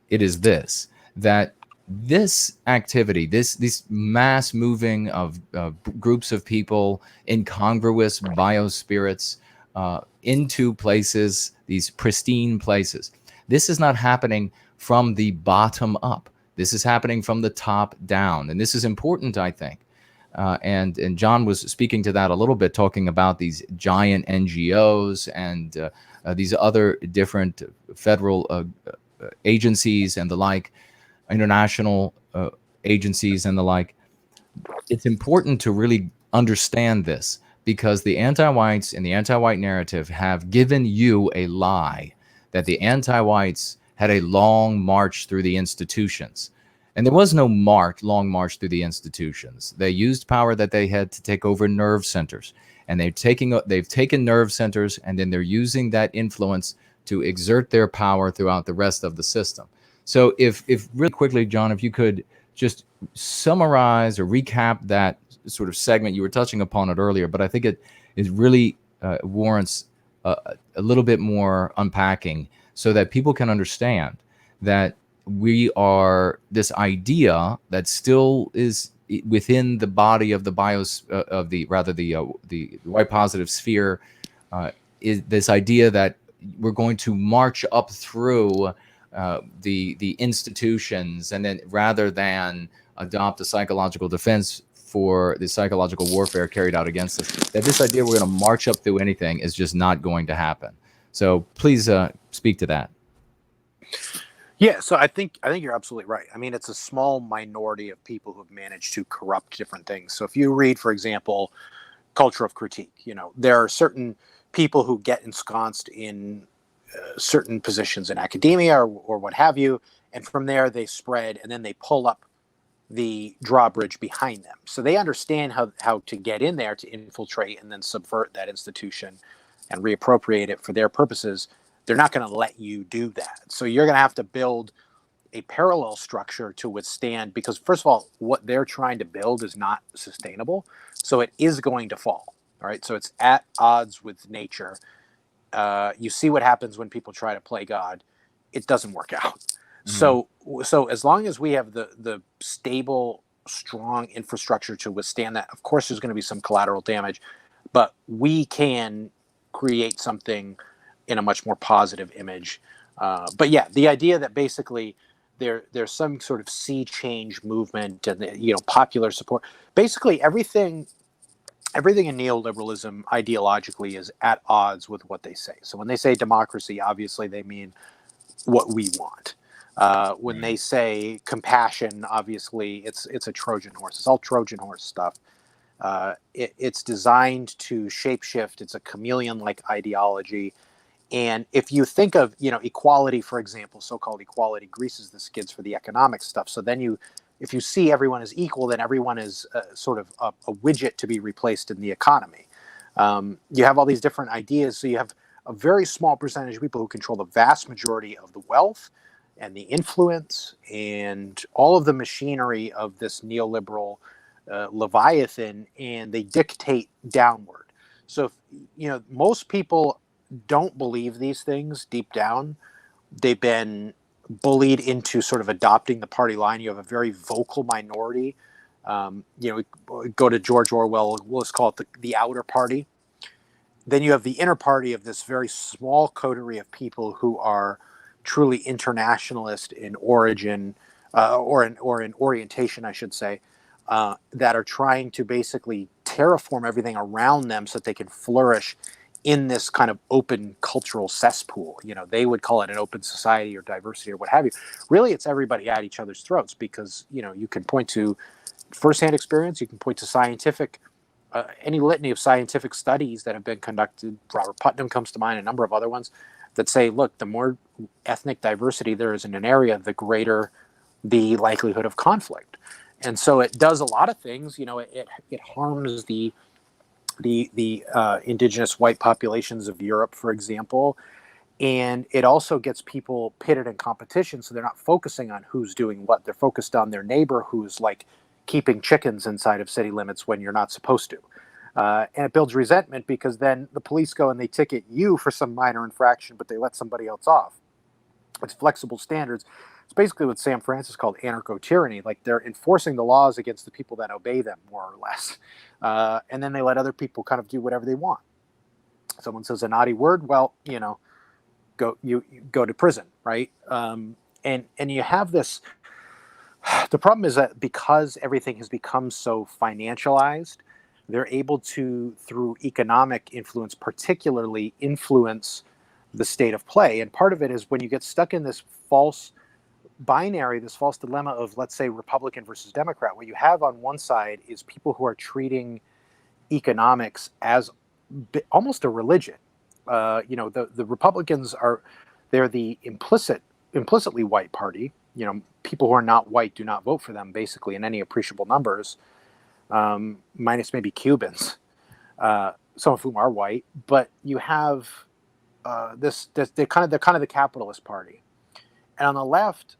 it is this, that this activity, this mass moving of groups of people, incongruous biospirits into places, these pristine places, this is not happening from the bottom up. This is happening from the top down. And this is important, I think. And John was speaking to that a little bit, talking about these giant NGOs and these other different federal agencies and the like, international agencies and the like. It's important to really understand this, because the anti-whites and the anti-white narrative have given you a lie that the anti-whites had a long march through the institutions. And there was no long march through the institutions. They used power that they had to take over nerve centers. And they've taken nerve centers, and then they're using that influence to exert their power throughout the rest of the system. So if really quickly, John, if you could just summarize or recap that sort of segment. You were touching upon it earlier, but I think it really warrants a little bit more unpacking so that people can understand that we are this idea that still is within the body of the the white positive sphere, is this idea that we're going to march up through the institutions, and then rather than adopt a psychological defense for the psychological warfare carried out against us, that this idea we're going to march up through anything is just not going to happen. So please speak to that. Yeah, so I think you're absolutely right. I mean, it's a small minority of people who've managed to corrupt different things. So if you read, for example, Culture of Critique, there are certain people who get ensconced in certain positions in academia or what have you, and from there they spread, and then they pull up the drawbridge behind them. So they understand how to get in there to infiltrate and then subvert that institution and reappropriate it for their purposes. They're not going to let you do that. So you're going to have to build a parallel structure to withstand, because first of all, what they're trying to build is not sustainable. So it is going to fall. All right. So it's at odds with nature. You see what happens when people try to play God. It doesn't work out. Mm-hmm. So as long as we have the stable, strong infrastructure to withstand that, of course, there's going to be some collateral damage, but we can create something in a much more positive image. But yeah, the idea that basically there's some sort of sea change movement and popular support. Basically, everything in neoliberalism ideologically is at odds with what they say. So when they say democracy, obviously they mean what we want. When they say compassion, obviously it's a Trojan horse. It's all Trojan horse stuff. It's designed to shapeshift. It's a chameleon-like ideology. And if you think of, equality, for example, so-called equality greases the skids for the economic stuff. So then if you see everyone as equal, then everyone is sort of a widget to be replaced in the economy. You have all these different ideas. So you have a very small percentage of people who control the vast majority of the wealth and the influence and all of the machinery of this neoliberal Leviathan, and they dictate downward. So, most people don't believe these things deep down. They've been bullied into sort of adopting the party line. You have a very vocal minority. Go to George Orwell, let's call it the outer party. then you have the inner party of this very small coterie of people who are truly internationalist in origin, or in orientation, I should say, that are trying to basically terraform everything around them so that they can flourish in this kind of open cultural cesspool. You know, they would call it an open society or diversity or what have you. Really, it's everybody at each other's throats, because, you know, you can point to firsthand experience, you can point to scientific, any litany of scientific studies that have been conducted. Robert Putnam comes to mind, a number of other ones that say, look, the more ethnic diversity there is in an area, the greater the likelihood of conflict. And so it does a lot of things. You know, it harms the indigenous white populations of Europe, for example, and it also gets people pitted in competition, so they're not focusing on who's doing what. They're focused on their neighbor who's like keeping chickens inside of city limits when you're not supposed to. And it builds resentment, because then the police go and they ticket you for some minor infraction, but they let somebody else off. It's flexible standards. It's basically what Sam Francis called anarcho-tyranny. Like, they're enforcing the laws against the people that obey them, more or less. And then they let other people kind of do whatever they want. Someone says a naughty word, well, you know, you go to prison, right? And you have this. The problem is that because everything has become so financialized, they're able to, through economic influence, particularly influence the state of play. And part of it is when you get stuck in this false binary, this false dilemma of, let's say, Republican versus Democrat, what you have on one side is people who are treating economics as almost a religion. You know, the Republicans they're the implicitly white party. You know, people who are not white do not vote for them, basically, in any appreciable numbers, minus maybe Cubans, some of whom are white. But you have they're kind of the capitalist party, and on the left,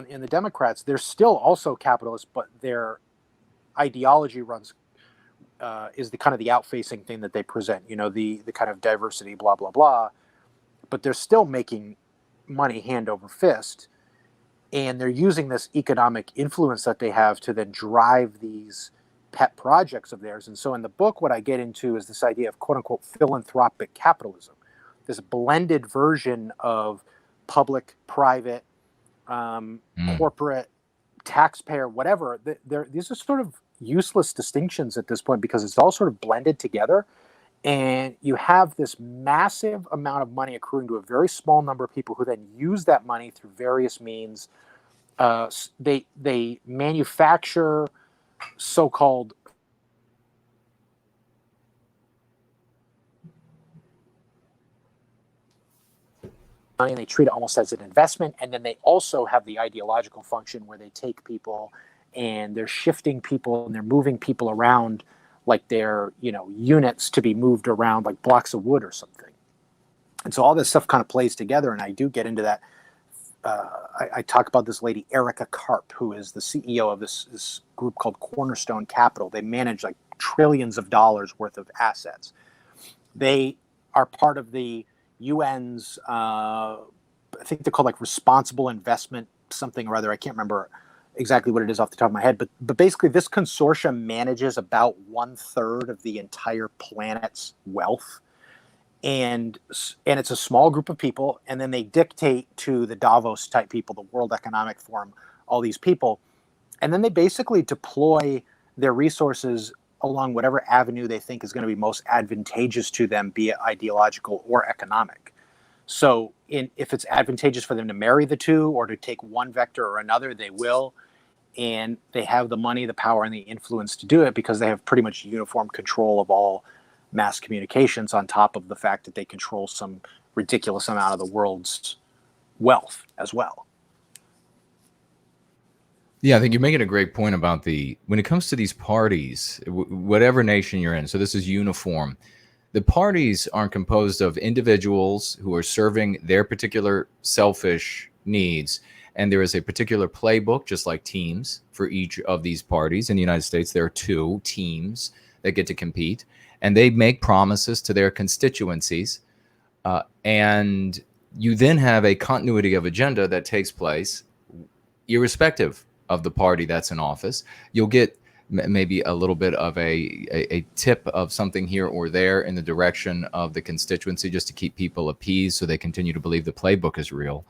in the Democrats, they're still also capitalist, but their ideology is the kind of the out-facing thing that they present. You know, the kind of diversity, blah blah blah, but they're still making money hand over fist. And they're using this economic influence that they have to then drive these pet projects of theirs. And so in the book, what I get into is this idea of quote unquote philanthropic capitalism, this blended version of public, private, corporate, taxpayer, whatever. These are sort of useless distinctions at this point, because it's all sort of blended together. And you have this massive amount of money accruing to a very small number of people who then use that money through various means. They manufacture so-called money, and they treat it almost as an investment. And then they also have the ideological function where they take people and they're shifting people and they're moving people around like they're, you know, units to be moved around like blocks of wood or something. And so all this stuff kind of plays together. And I do get into that. I talk about this lady, Erica Karp, who is the CEO of this group called Cornerstone Capital. They manage like trillions of dollars worth of assets. They are part of the UN's, I think they're called like responsible investment, something or other. I can't remember exactly what it is off the top of my head, but basically this consortium manages about 1/3 of the entire planet's wealth. And it's a small group of people, and then they dictate to the Davos type people, the World Economic Forum, all these people, and then they basically deploy their resources along whatever avenue they think is going to be most advantageous to them, be it ideological or economic. So if it's advantageous for them to marry the two or to take one vector or another, they will. And they have the money, the power, and the influence to do it because they have pretty much uniform control of all mass communications, on top of the fact that they control some ridiculous amount of the world's wealth as well. Yeah, I think you're making a great point about when it comes to these parties, whatever nation you're in, so this is uniform. The parties aren't composed of individuals who are serving their particular selfish needs. And there is a particular playbook, just like teams, for each of these parties. In the United States, there are 2 teams that get to compete. And they make promises to their constituencies. And you then have a continuity of agenda that takes place irrespective of the party that's in office. You'll get maybe a little bit of a tip of something here or there in the direction of the constituency, just to keep people appeased so they continue to believe the playbook is real.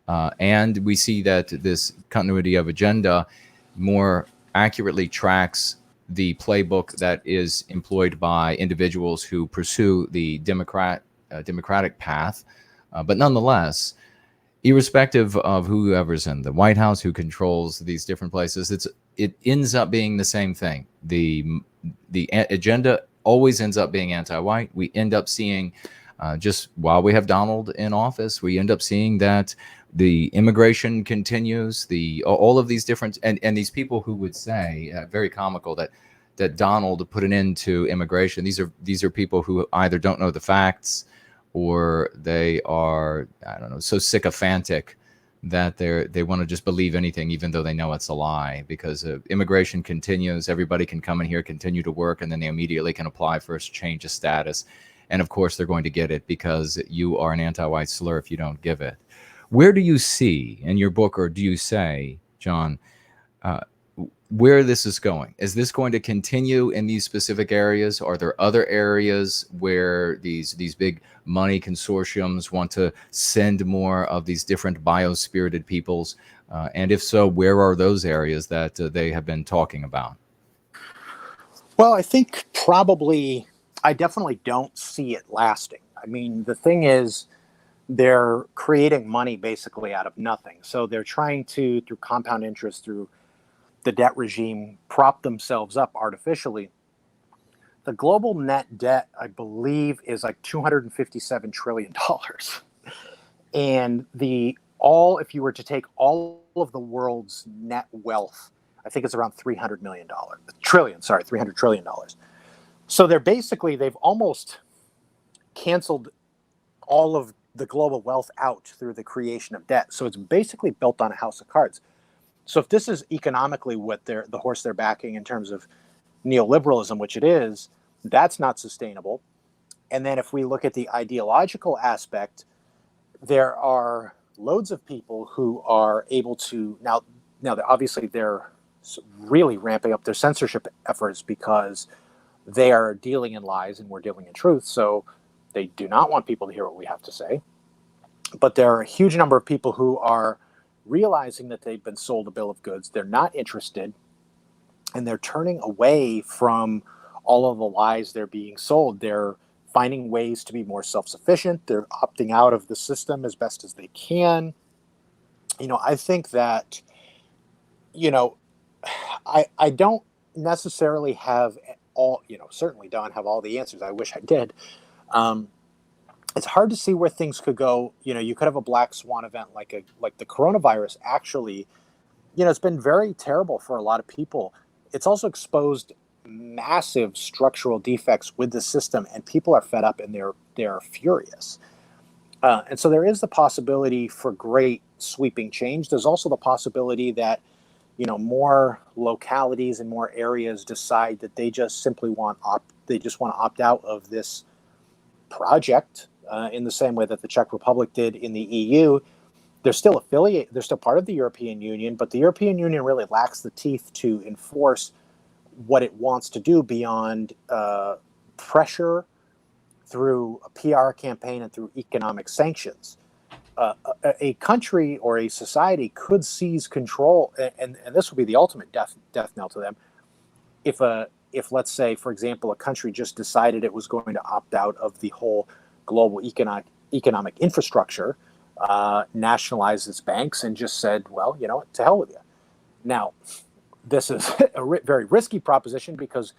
And we see that this continuity of agenda more accurately tracks the playbook that is employed by individuals who pursue the democratic path. But nonetheless, irrespective of whoever's in the White House, who controls these different places, it ends up being the same thing. The agenda always ends up being anti-white. We end up seeing, just while we have Donald in office, we end up seeing that the immigration continues, all of these different, and these people who would say, very comical, that Donald put an end to immigration. These are people who either don't know the facts, or they are, I don't know, so sycophantic that they want to just believe anything, even though they know it's a lie, because immigration continues. Everybody can come in here, continue to work, and then they immediately can apply for a change of status. And of course, they're going to get it because you are an anti-white slur if you don't give it. Where do you see in your book, or do you say, John, where this is going? Is this going to continue in these specific areas? Are there other areas where these big money consortiums want to send more of these different bio-spirited peoples? And if so, where are those areas that they have been talking about? Well, I think probably, I definitely don't see it lasting. I mean, the thing is, they're creating money basically out of nothing. So they're trying to, through compound interest, through the debt regime, prop themselves up artificially. The global net debt, I believe, is like $257 trillion. And if you were to take all of the world's net wealth, I think it's around $300 trillion. So they've almost canceled all of the global wealth out through the creation of debt. So it's basically built on a house of cards. So if this is economically what the horse they're backing in terms of neoliberalism, which it is, that's not sustainable. And then if we look at the ideological aspect, there are loads of people who are able to now obviously they're really ramping up their censorship efforts because they are dealing in lies and we're dealing in truth. So they do not want people to hear what we have to say. But there are a huge number of people who are realizing that they've been sold a bill of goods. They're not interested, and they're turning away from all of the lies they're being sold. They're finding ways to be more self-sufficient. They're opting out of the system as best as they can. I think that, I don't necessarily have certainly don't have all the answers. I wish I did. It's hard to see where things could go. You could have a black swan event like the coronavirus. Actually, it's been very terrible for a lot of people. It's also exposed massive structural defects with the system, and people are fed up and they're furious. And so there is the possibility for great sweeping change. There's also the possibility that more localities and more areas decide that they just simply want to opt out of this project. In the same way that the Czech Republic did in the EU. They're still part of the European Union, but the European Union really lacks the teeth to enforce what it wants to do beyond pressure through a PR campaign and through economic sanctions. A country or a society could seize control, and this would be the ultimate death knell to them. If let's say, for example, a country just decided it was going to opt out of the whole global economic infrastructure, nationalized its banks, and just said, well, to hell with you. Now, this is a very risky proposition because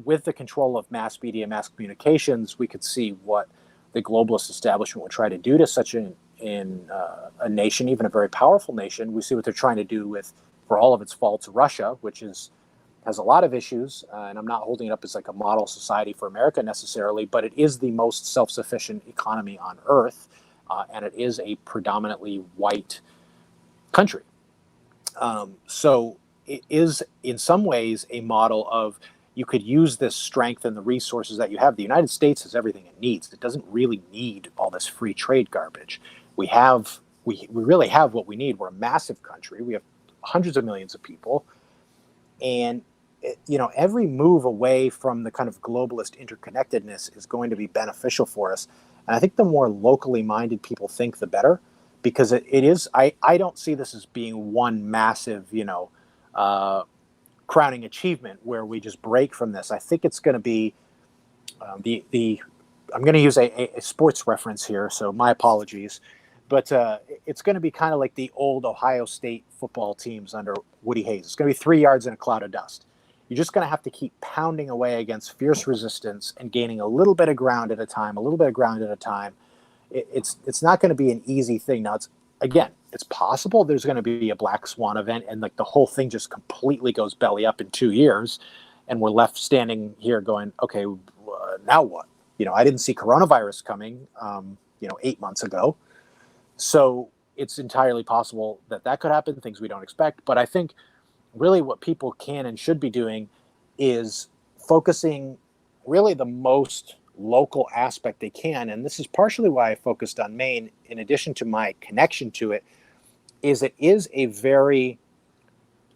with the control of mass media, mass communications, we could see what the globalist establishment would try to do to such a nation, even a very powerful nation. We see what they're trying to do with, for all of its faults, Russia, which has a lot of issues, and I'm not holding it up as like a model society for America necessarily, but it is the most self-sufficient economy on earth, and it is a predominantly white country. So it is in some ways a model of, you could use this strength and the resources that you have. The United States has everything it needs. It doesn't really need all this free trade garbage. We really have what we need. We're a massive country. We have hundreds of millions of people. And every move away from the kind of globalist interconnectedness is going to be beneficial for us. And I think the more locally minded people think, the better, because it is, I don't see this as being one massive, crowning achievement where we just break from this. I think it's going to be I'm going to use a sports reference here, so my apologies, but it's going to be kind of like the old Ohio State football teams under Woody Hayes. It's going to be 3 yards in a cloud of dust. You're just going to have to keep pounding away against fierce resistance and gaining a little bit of ground at a time, It's not going to be an easy thing. Now, it's possible there's going to be a black swan event and like the whole thing just completely goes belly up in 2 years, and we're left standing here going, okay, now what? I didn't see coronavirus coming, 8 months ago. So it's entirely possible that could happen, things we don't expect. But I think really what people can and should be doing is focusing really the most local aspect they can. And this is partially why I focused on Maine, in addition to my connection to it is a very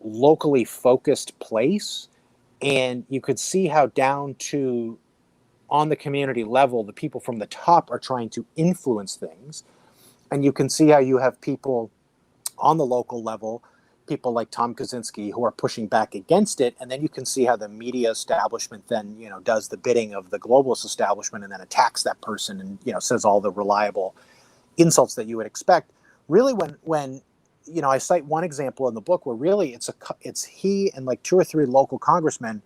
locally focused place. And you could see how down to on the community level, the people from the top are trying to influence things. And you can see how you have people on the local level, people like Tom Kaczynski, who are pushing back against it. And then you can see how the media establishment then, does the bidding of the globalist establishment and then attacks that person and, says all the reliable insults that you would expect. Really, when I cite one example in the book where really it's he and like 2 or 3 local congressmen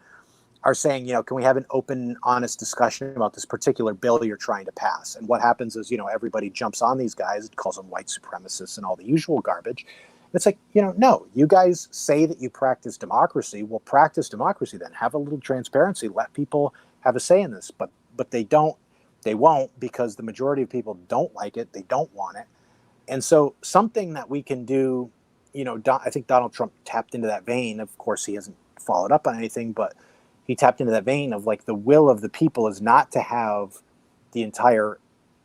are saying, can we have an open, honest discussion about this particular bill you're trying to pass? And what happens is, everybody jumps on these guys, calls them white supremacists and all the usual garbage. It's like, no, you guys say that you practice democracy. Well, practice democracy then. Have a little transparency. Let people have a say in this. But they won't, because the majority of people don't like it. They don't want it. And so something that we can do, I think Donald Trump tapped into that vein. Of course, he hasn't followed up on anything, but he tapped into that vein of like the will of the people is not to have the entire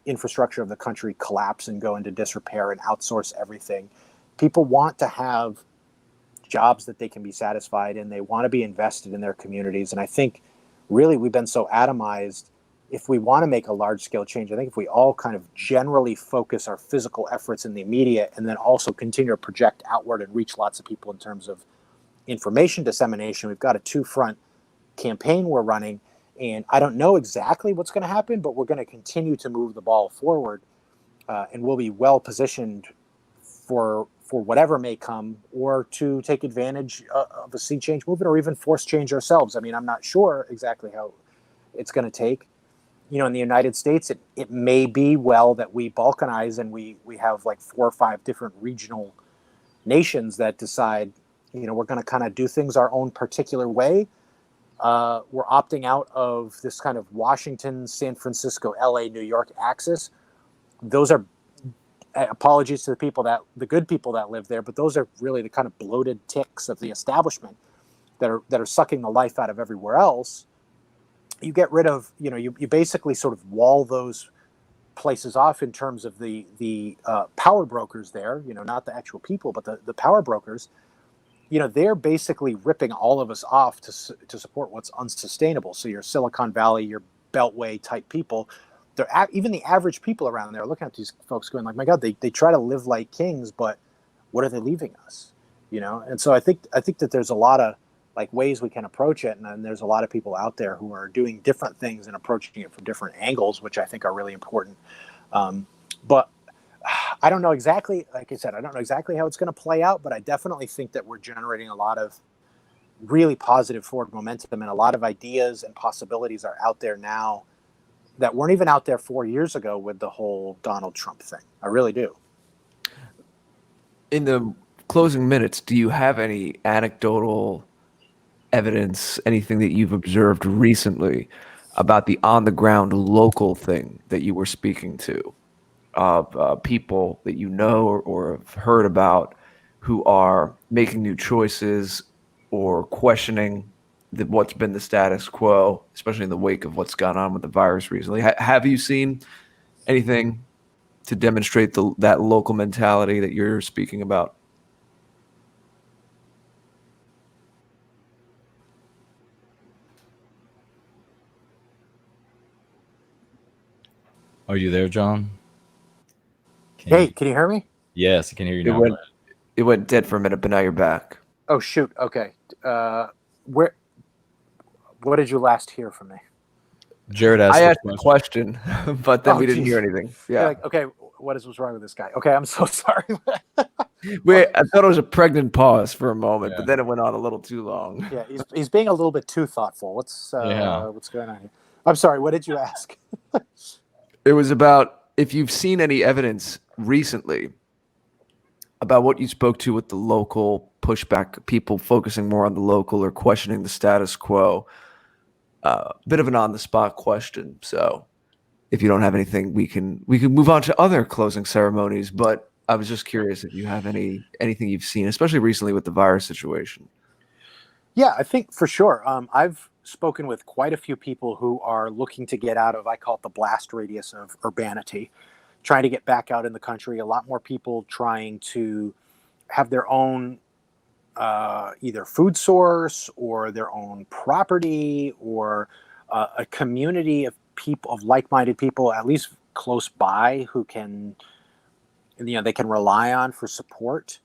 infrastructure of the country collapse and go into disrepair and outsource everything. People want to have jobs that they can be satisfied in. They want to be invested in their communities. And I think really we've been so atomized. If we want to make a large scale change, I think if we all kind of generally focus our physical efforts in the immediate and then also continue to project outward and reach lots of people in terms of information dissemination, we've got a 2-front campaign we're running. And I don't know exactly what's going to happen, but we're going to continue to move the ball forward, and we'll be well positioned for whatever may come, or to take advantage of a sea change movement, or even force change ourselves. I mean, I'm not sure exactly how it's going to take. In the United States, it may be that we balkanize and we have like 4 or 5 different regional nations that decide, we're going to kind of do things our own particular way. We're opting out of this kind of Washington, San Francisco, LA, New York axis. Those are, apologies to the good people that live there, but those are really the kind of bloated ticks of the establishment that are sucking the life out of everywhere else. You get rid of, you basically sort of wall those places off in terms of the power brokers there, not the actual people, but the power brokers. They're basically ripping all of us off to support what's unsustainable. So your Silicon Valley, your Beltway type people, even the average people around there are looking at these folks going like, my God, they try to live like kings, but what are they leaving us? And so I think that there's a lot of like ways we can approach it. And then there's a lot of people out there who are doing different things and approaching it from different angles, which I think are really important. But I don't know exactly, like I said, I don't know exactly how it's going to play out, but I definitely think that we're generating a lot of really positive forward momentum, and a lot of ideas and possibilities are out there now that weren't even out there 4 years ago with the whole Donald Trump thing. I really do. In the closing minutes, do you have any anecdotal evidence, anything that you've observed recently about the on-the-ground local thing that you were speaking to, of people that or have heard about who are making new choices or questioning what's been the status quo, especially in the wake of what's gone on with the virus recently? Have you seen anything to demonstrate that local mentality that you're speaking about? Are you there, John? Hey, can you hear me? Yes, I can hear you It now. went it went dead for a minute, but now you're back. Oh shoot. Okay. Where? What did you last hear from me? Jared asked I the asked the question, but then Oh, we didn't geez. hear anything. You're Yeah. like, okay, what's wrong with this guy? Okay, I'm so sorry. I thought it was a pregnant pause for a moment, Yeah. but then it went on a little too long. Yeah, he's being a little bit too thoughtful. What's going on here? I'm sorry. What did you ask? It was about if you've seen any evidence recently about what you spoke to with the local pushback, people focusing more on the local or questioning the status quo. Bit of an on-the-spot question. So if you don't have anything, we can move on to other closing ceremonies. But I was just curious if you have anything you've seen, especially recently with the virus situation. Yeah, I think for sure. I've spoken with quite a few people who are looking to get out of, I call it the blast radius of urbanity, trying to get back out in the country. A lot more people trying to have their own either food source or their own property or a community of people, of like-minded people, at least close by, who can, they can rely on for support.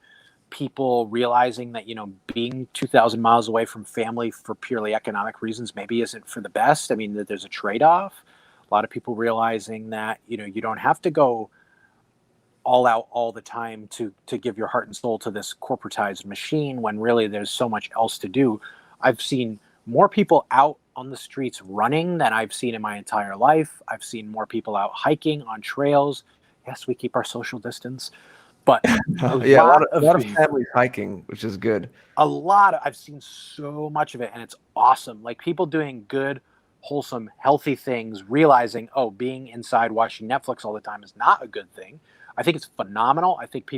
People realizing that being 2,000 miles away from family for purely economic reasons maybe isn't for the best. I mean, that there's a trade-off. A lot of people realizing that you don't have to go all out all the time to give your heart and soul to this corporatized machine, when really there's so much else to do. I've seen more people out on the streets running than I've seen in my entire life. I've seen more people out hiking on trails. Yes, we keep our social distance. But A lot of families hiking, which is good. I've seen so much of it, and it's awesome. Like, people doing good, wholesome, healthy things, realizing, being inside watching Netflix all the time is not a good thing. I think it's phenomenal. I think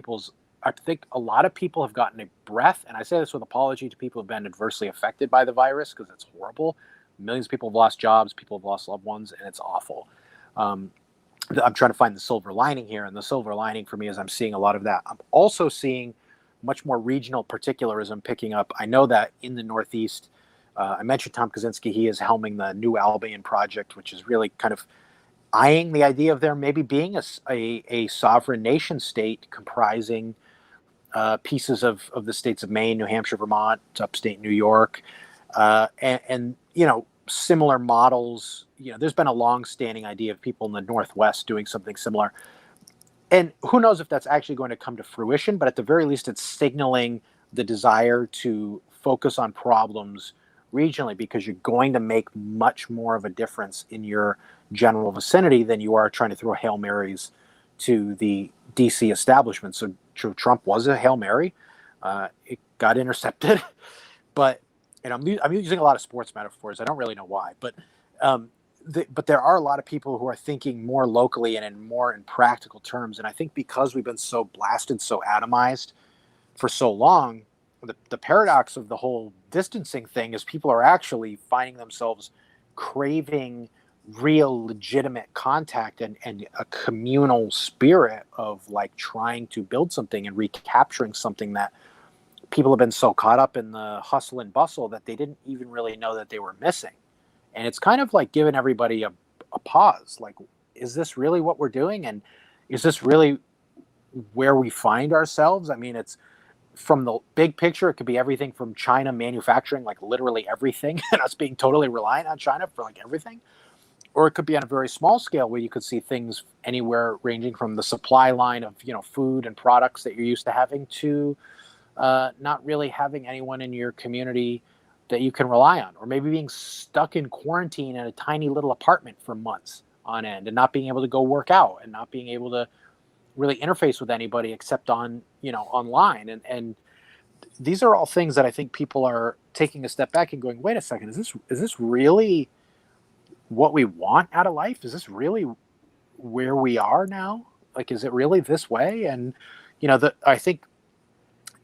a lot of people have gotten a breath, and I say this with apology to people who've been adversely affected by the virus, because it's horrible. Millions of people have lost jobs, people have lost loved ones, and it's awful. I'm trying to find the silver lining here, and the silver lining for me is I'm seeing a lot of that. I'm also seeing much more regional particularism picking up. I know that in the Northeast, I mentioned Tom Kaczynski. He is helming the New Albion project, which is really kind of eyeing the idea of there maybe being a sovereign nation state comprising pieces of the states of Maine, New Hampshire, Vermont, upstate New York, and similar models. There's been a long-standing idea of people in the Northwest doing something similar. And who knows if that's actually going to come to fruition, but at the very least, it's signaling the desire to focus on problems regionally, because you're going to make much more of a difference in your general vicinity than you are trying to throw Hail Marys to the DC establishment. So Trump was a Hail Mary. It got intercepted. But, and I'm using a lot of sports metaphors. I don't really know why, but there are a lot of people who are thinking more locally and in practical terms. And I think because we've been so blasted, so atomized for so long, the paradox of the whole distancing thing is people are actually finding themselves craving real legitimate contact and a communal spirit of like trying to build something and recapturing something that people have been so caught up in the hustle and bustle that they didn't even really know that they were missing. And it's kind of like giving everybody a pause. Like, is this really what we're doing? And is this really where we find ourselves? I mean, it's from the big picture, it could be everything from China manufacturing, like literally everything, and us being totally reliant on China for like everything. Or it could be on a very small scale where you could see things anywhere ranging from the supply line of, food and products that you're used to having to not really having anyone in your community that you can rely on, or maybe being stuck in quarantine in a tiny little apartment for months on end and not being able to go work out and not being able to really interface with anybody except on, online. And these are all things that I think people are taking a step back and going, wait a second, is this really what we want out of life? Is this really where we are now? Like, is it really this way? And, I think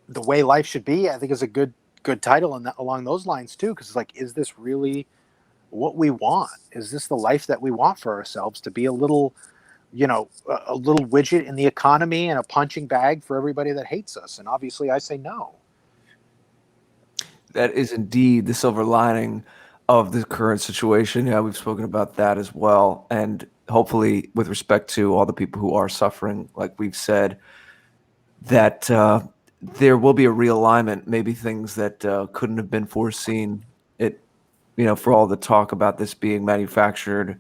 the way life should be, I think, is a good title and along those lines too, because it's like, is this really what we want? Is this the life that we want for ourselves, to be a little widget in the economy and a punching bag for everybody that hates us? And obviously I say no. That is indeed the silver lining of the current situation. Yeah, we've spoken about that as well. And hopefully with respect to all the people who are suffering, like we've said, that there will be a realignment, maybe things that couldn't have been foreseen. It, for all the talk about this being manufactured,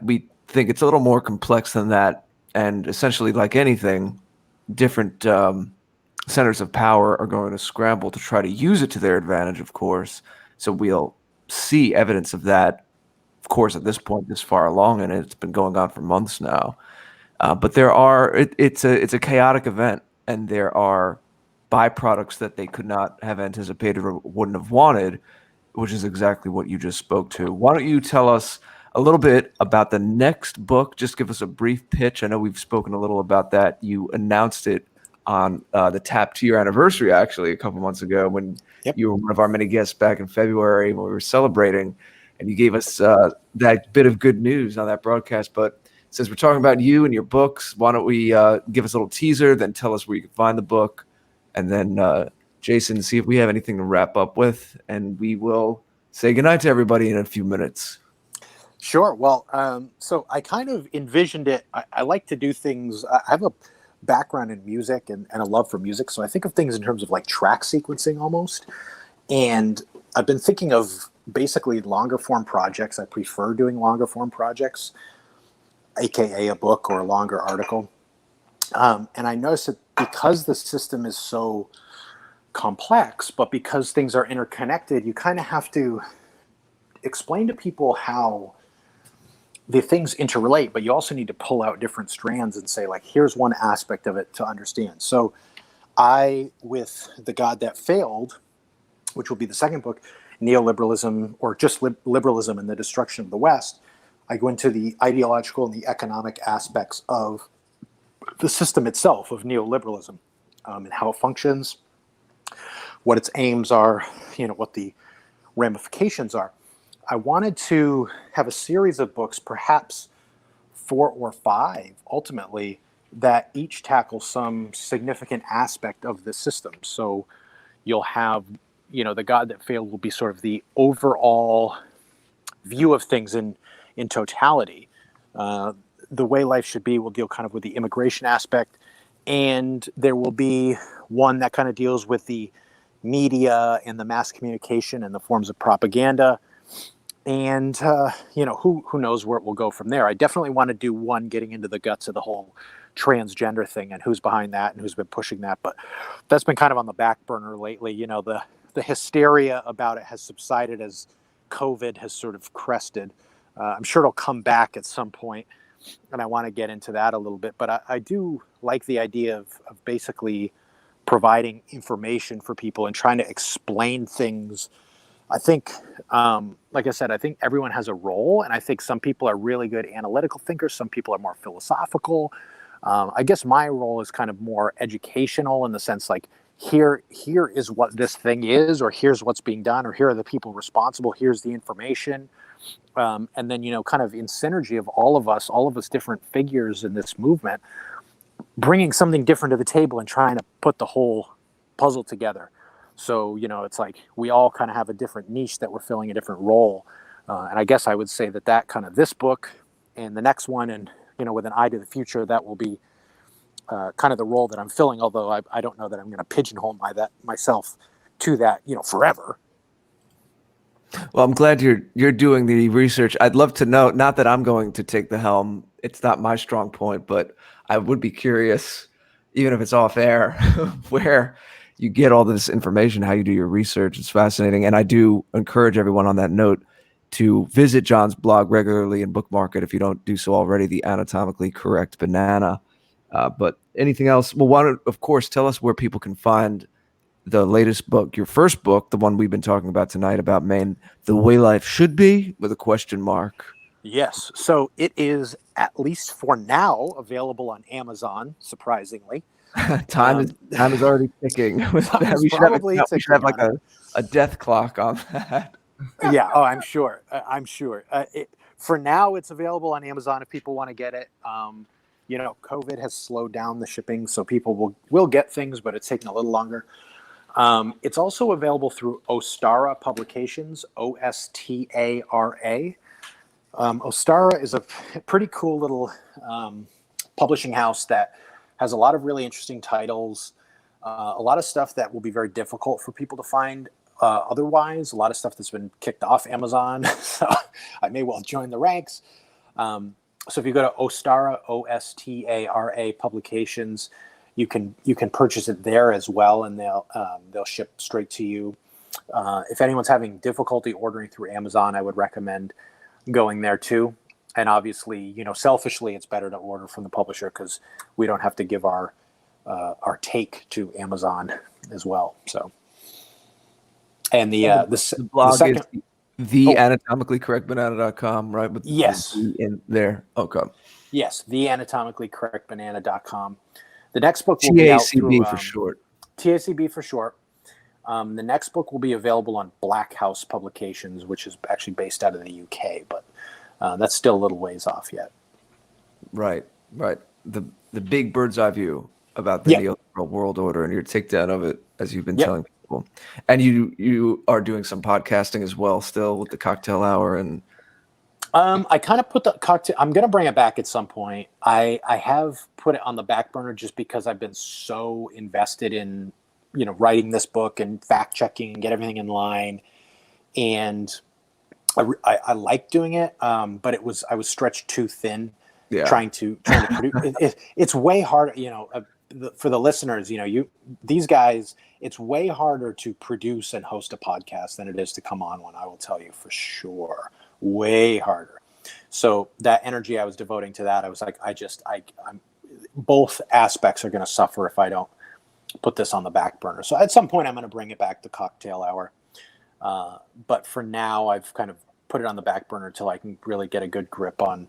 we think it's a little more complex than that. And essentially, like anything, different centers of power are going to scramble to try to use it to their advantage, of course. So we'll see evidence of that, of course, at this point, this far along, and it's been going on for months now. But it's a chaotic event, and there are byproducts that they could not have anticipated or wouldn't have wanted, which is exactly what you just spoke to. Why don't you tell us a little bit about the next book? Just give us a brief pitch. I know we've spoken a little about that. You announced it on the Tap to Your anniversary, actually, a couple months ago when you were one of our many guests back in February when we were celebrating, and you gave us that bit of good news on that broadcast. But since we're talking about you and your books, why don't we give us a little teaser, then tell us where you can find the book, and then Jason, see if we have anything to wrap up with, and we will say goodnight to everybody in a few minutes. Sure. Well, so I kind of envisioned it. I like to do things. I have a background in music and a love for music, so I think of things in terms of like track sequencing almost. And I've been thinking of basically longer form projects. I prefer doing longer form projects, aka a book or a longer article. And I noticed that because the system is so complex, but because things are interconnected, you kind of have to explain to people how the things interrelate, but you also need to pull out different strands and say, like, here's one aspect of it to understand. So with The God That Failed, which will be the second book, Neoliberalism, or just liberalism and the destruction of the West, I go into the ideological and the economic aspects of the system itself of neoliberalism, and how it functions, what its aims are, what the ramifications are. I wanted to have a series of books, perhaps 4 or 5, ultimately, that each tackle some significant aspect of the system. So you'll have, The God That Failed will be sort of the overall view of things in totality. The Way Life Should Be will deal kind of with the immigration aspect, and there will be one that kind of deals with the media and the mass communication and the forms of propaganda. And, who knows where it will go from there. I definitely want to do one getting into the guts of the whole transgender thing and who's behind that and who's been pushing that. But that's been kind of on the back burner lately. The hysteria about it has subsided as COVID has sort of crested. I'm sure it'll come back at some point, and I want to get into that a little bit. But I do like the idea of basically providing information for people and trying to explain things. I think, like I said, I think everyone has a role, and I think some people are really good analytical thinkers. Some people are more philosophical. I guess my role is kind of more educational in the sense like, here is what this thing is, or here's what's being done, or here are the people responsible. Here's the information. And then, kind of in synergy of all of us different figures in this movement, bringing something different to the table and trying to put the whole puzzle together. So, it's like we all kind of have a different niche that we're filling a different role. And I guess I would say that kind of this book and the next one, and, with an eye to the future, that will be kind of the role that I'm filling. Although I don't know that I'm going to pigeonhole myself to that, forever. Well, I'm glad you're doing the research. I'd love to know, not that I'm going to take the helm, it's not my strong point, but I would be curious, even if it's off air, where you get all this information, how you do your research. It's fascinating. And I do encourage everyone on that note to visit John's blog regularly and bookmark it if you don't do so already, The Anatomically Correct Banana. But anything else? Well, why don't, of course, tell us where people can find the latest book, your first book, the one we've been talking about tonight about Maine, The Way Life Should Be, with a question mark. Yes. So it is, at least for now, available on Amazon, surprisingly. Time is already ticking. We should have like a death clock on that. Yeah. Oh, I'm sure. For now, it's available on Amazon if people want to get it. COVID has slowed down the shipping, so people will get things, but it's taking a little longer. It's also available through Ostara Publications, Ostara. Ostara is a pretty cool little publishing house that has a lot of really interesting titles, a lot of stuff that will be very difficult for people to find otherwise, a lot of stuff that's been kicked off Amazon, so I may well join the ranks. So if you go to Ostara, Ostara Publications, you can purchase it there as well, and they'll ship straight to you. If anyone's having difficulty ordering through Amazon, I would recommend going there too. And obviously, selfishly, it's better to order from the publisher because we don't have to give our take to Amazon as well. So, and the blog second, is theanatomicallycorrectbanana.com, right? With yes, in there. Okay. Yes, theanatomicallycorrectbanana.com. The next book will be out through for short. TACB for short. The next book will be available on Black House Publications, which is actually based out of the UK, but that's still a little ways off yet. Right. The big bird's eye view about the neoliberal world order and your takedown of it, as you've been telling people. And you are doing some podcasting as well, still with the Cocktail Hour and. I kind of put the cocktail. I'm going to bring it back at some point. I have put it on the back burner just because I've been so invested in writing this book and fact checking and get everything in line, and I like doing it, but I was stretched too thin trying to produce. It's way harder, for the listeners. These guys, it's way harder to produce and host a podcast than it is to come on one. I will tell you for sure, way harder. So that energy I was devoting to that, I was like, I'm both aspects are going to suffer if I don't put this on the back burner. So at some point I'm going to bring it back to Cocktail Hour. But for now, I've kind of put it on the back burner till I can really get a good grip on,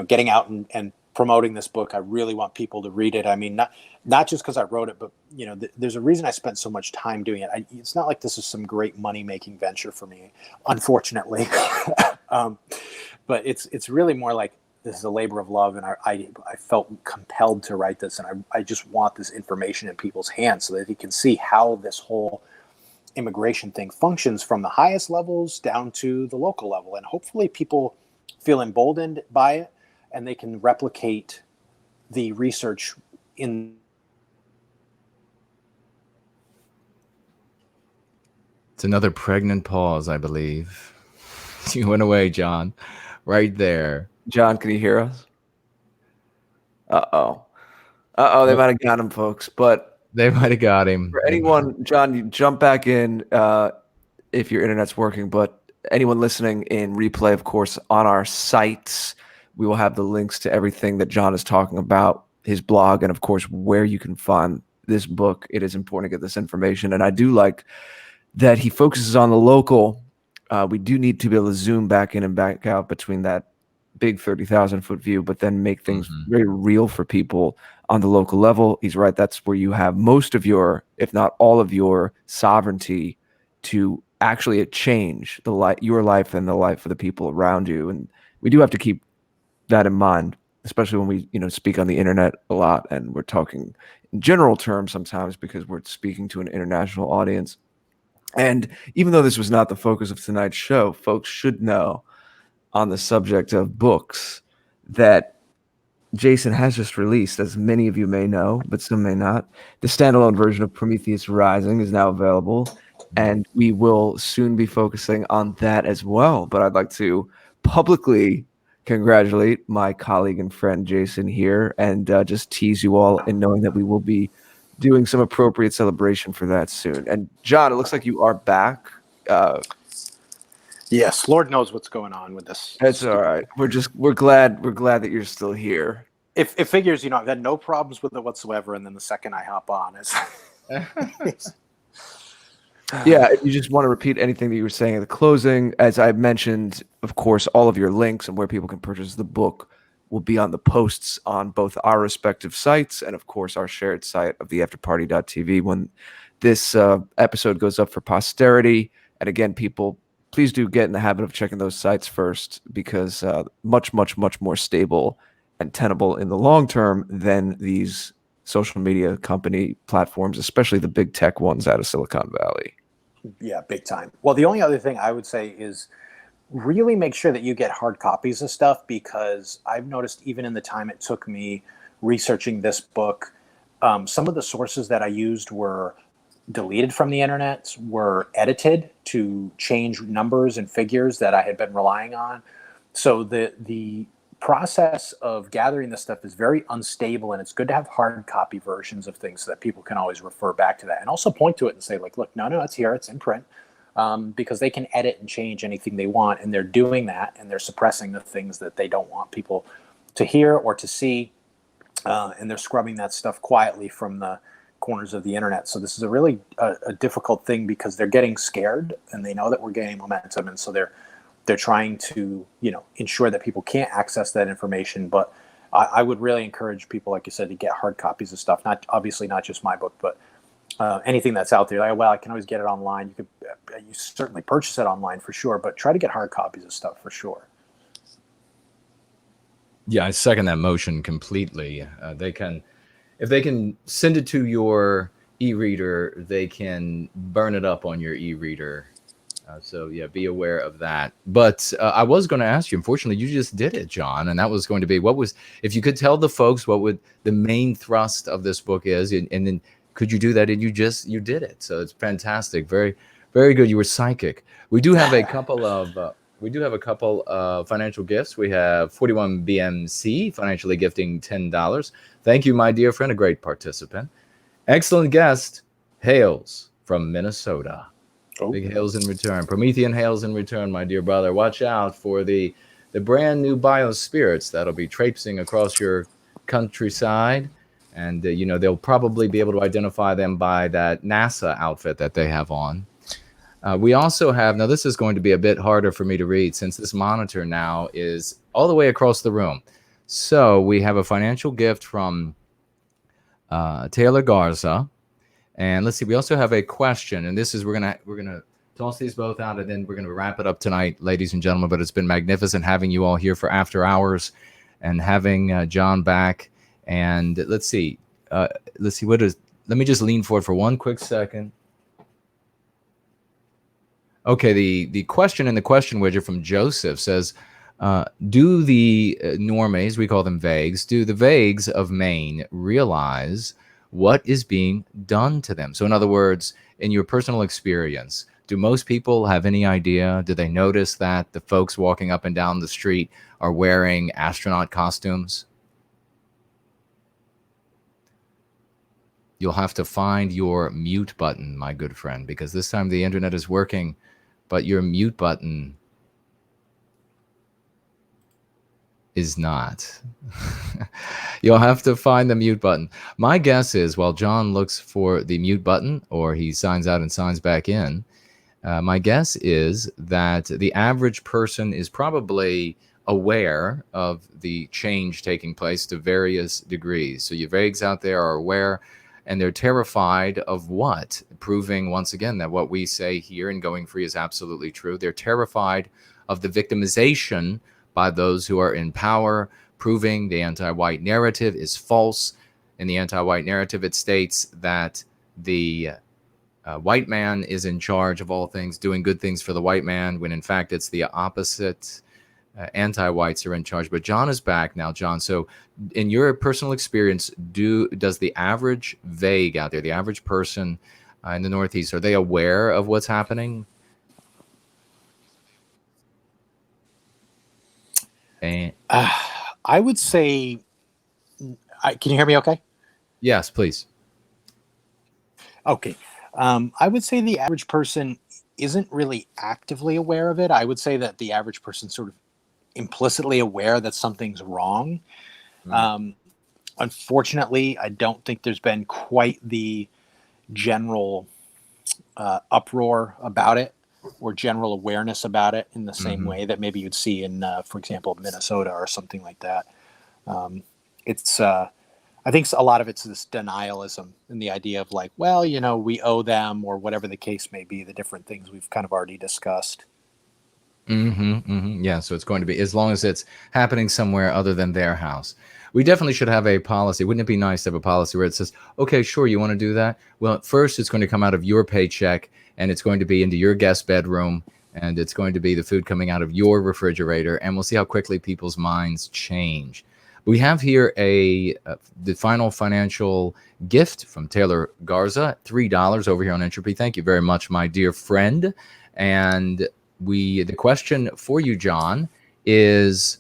getting out and promoting this book. I really want people to read it. I mean, not just because I wrote it, but there's a reason I spent so much time doing it. It's not like this is some great money-making venture for me, unfortunately. But it's really more like this is a labor of love, and I felt compelled to write this, and I just want this information in people's hands so that they can see how this whole immigration thing functions from the highest levels down to the local level, and hopefully people feel emboldened by it and they can replicate the research in. It's another pregnant pause, I believe. You went away, John, right there. John, can you hear us? Uh-oh, they might have got him, folks, but they might have got him. For anyone, John, you jump back in if your internet's working, but anyone listening in replay, of course, on our sites, we will have the links to everything that John is talking about, his blog, and of course, where you can find this book. It is important to get this information. And I do like that he focuses on the local. We do need to be able to zoom back in and back out between that big 30,000 foot view, but then make things very real for people on the local level. He's right. That's where you have most of your, if not all of your sovereignty to actually change your life and the life of the people around you. And we do have to keep that in mind, especially when we, speak on the internet a lot and we're talking in general terms sometimes because we're speaking to an international audience. And even though this was not the focus of tonight's show, folks should know on the subject of books that Jason has just released, as many of you may know, but some may not. The standalone version of Prometheus Rising is now available, and we will soon be focusing on that as well. But I'd like to publicly congratulate my colleague and friend Jason here and just tease you all in knowing that we will be doing some appropriate celebration for that soon. And John, it looks like you are back. Yes, Lord knows what's going on with this. That's all right. We're glad that you're still here. It figures, I've had no problems with it whatsoever, and then the second I hop on is. Yeah, if you just want to repeat anything that you were saying at the closing, as I mentioned, of course, all of your links and where people can purchase the book will be on the posts on both our respective sites and, of course, our shared site of theafterparty.tv when this episode goes up for posterity. And again, people, please do get in the habit of checking those sites first because much, much, much more stable and tenable in the long term than these social media company platforms, especially the big tech ones out of Silicon Valley. Yeah, big time. Well, the only other thing I would say is really make sure that you get hard copies of stuff, because I've noticed even in the time it took me researching this book, some of the sources that I used were deleted from the internet, were edited to change numbers and figures that I had been relying on. So the process of gathering this stuff is very unstable, and it's good to have hard copy versions of things so that people can always refer back to that and also point to it and say, like, look, no, it's here, it's in print. Because they can edit and change anything they want, and they're doing that, and they're suppressing the things that they don't want people to hear or to see, and they're scrubbing that stuff quietly from the corners of the internet. So this is a really a difficult thing, because they're getting scared, and they know that we're gaining momentum, and so they're trying to ensure that people can't access that information. But I would really encourage people, like you said, to get hard copies of stuff. Obviously not just my book, but anything that's out there. Like, well, I can always get it online. You certainly purchase it online for sure, but try to get hard copies of stuff for sure. Yeah, I second that motion completely. If they can send it to your e-reader, they can burn it up on your e-reader. So yeah, be aware of that. But I was going to ask you, unfortunately, you just did it, John, and that was going to be, if you could tell the folks what would the main thrust of this book is, and then could you do that? And you did it. So it's fantastic. Very, very good. You were psychic. We do have a couple of financial gifts. We have 41 BMC financially gifting $10. Thank you, my dear friend, a great participant. Excellent guest, Hales from Minnesota. Oh. Big hails in return. Promethean hails in return, my dear brother. Watch out for the brand new biospirits that'll be traipsing across your countryside. And, they'll probably be able to identify them by that NASA outfit that they have on. We also have, now this is going to be a bit harder for me to read since this monitor now is all the way across the room. So we have a financial gift from Taylor Garza. And let's see, we also have a question. And this is, we're gonna toss these both out, and then we're going to wrap it up tonight, ladies and gentlemen. But it's been magnificent having you all here for After Hours and having John back. And let's see, let me just lean forward for one quick second. Okay, the question in the question widget from Joseph says, do the normies, we call them vagues, do the vagues of Maine realize what is being done to them? So in other words, in your personal experience, do most people have any idea? Do they notice that the folks walking up and down the street are wearing astronaut costumes? You'll have to find your mute button, my good friend, because this time the internet is working, but your mute button is not. You'll have to find the mute button. My guess is while John looks for the mute button, or he signs out and signs back in, my guess is that the average person is probably aware of the change taking place to various degrees. So you vagues out there are aware, and they're terrified of what? Proving once again that what we say here in Going Free is absolutely true. They're terrified of the victimization by those who are in power, proving the anti-white narrative is false. In the anti-white narrative, it states that the white man is in charge of all things, doing good things for the white man, when in fact it's the opposite. Anti-whites are in charge. But John is back now, John. So in your personal experience, does the average vague out there, the average person in the Northeast, are they aware of what's happening? And I would say, can you hear me okay? Yes, please. Okay. I would say the average person isn't really actively aware of it. I would say that the average person sort of implicitly aware that something's wrong. Unfortunately, I don't think there's been quite the general uproar about it or general awareness about it in the same way that maybe you'd see in, for example, Minnesota or something like that. I think a lot of it's this denialism and the idea of like, well, we owe them, or whatever the case may be, the different things we've kind of already discussed. Yeah, so it's going to be, as long as it's happening somewhere other than their house. We definitely should have a policy. Wouldn't it be nice to have a policy where it says, okay, sure, you want to do that? Well, first it's going to come out of your paycheck, and it's going to be into your guest bedroom, and it's going to be the food coming out of your refrigerator, and we'll see how quickly people's minds change. We have here the final financial gift from Taylor Garza, $3 over here on Entropy. Thank you very much, my dear friend. And the question for you, John, is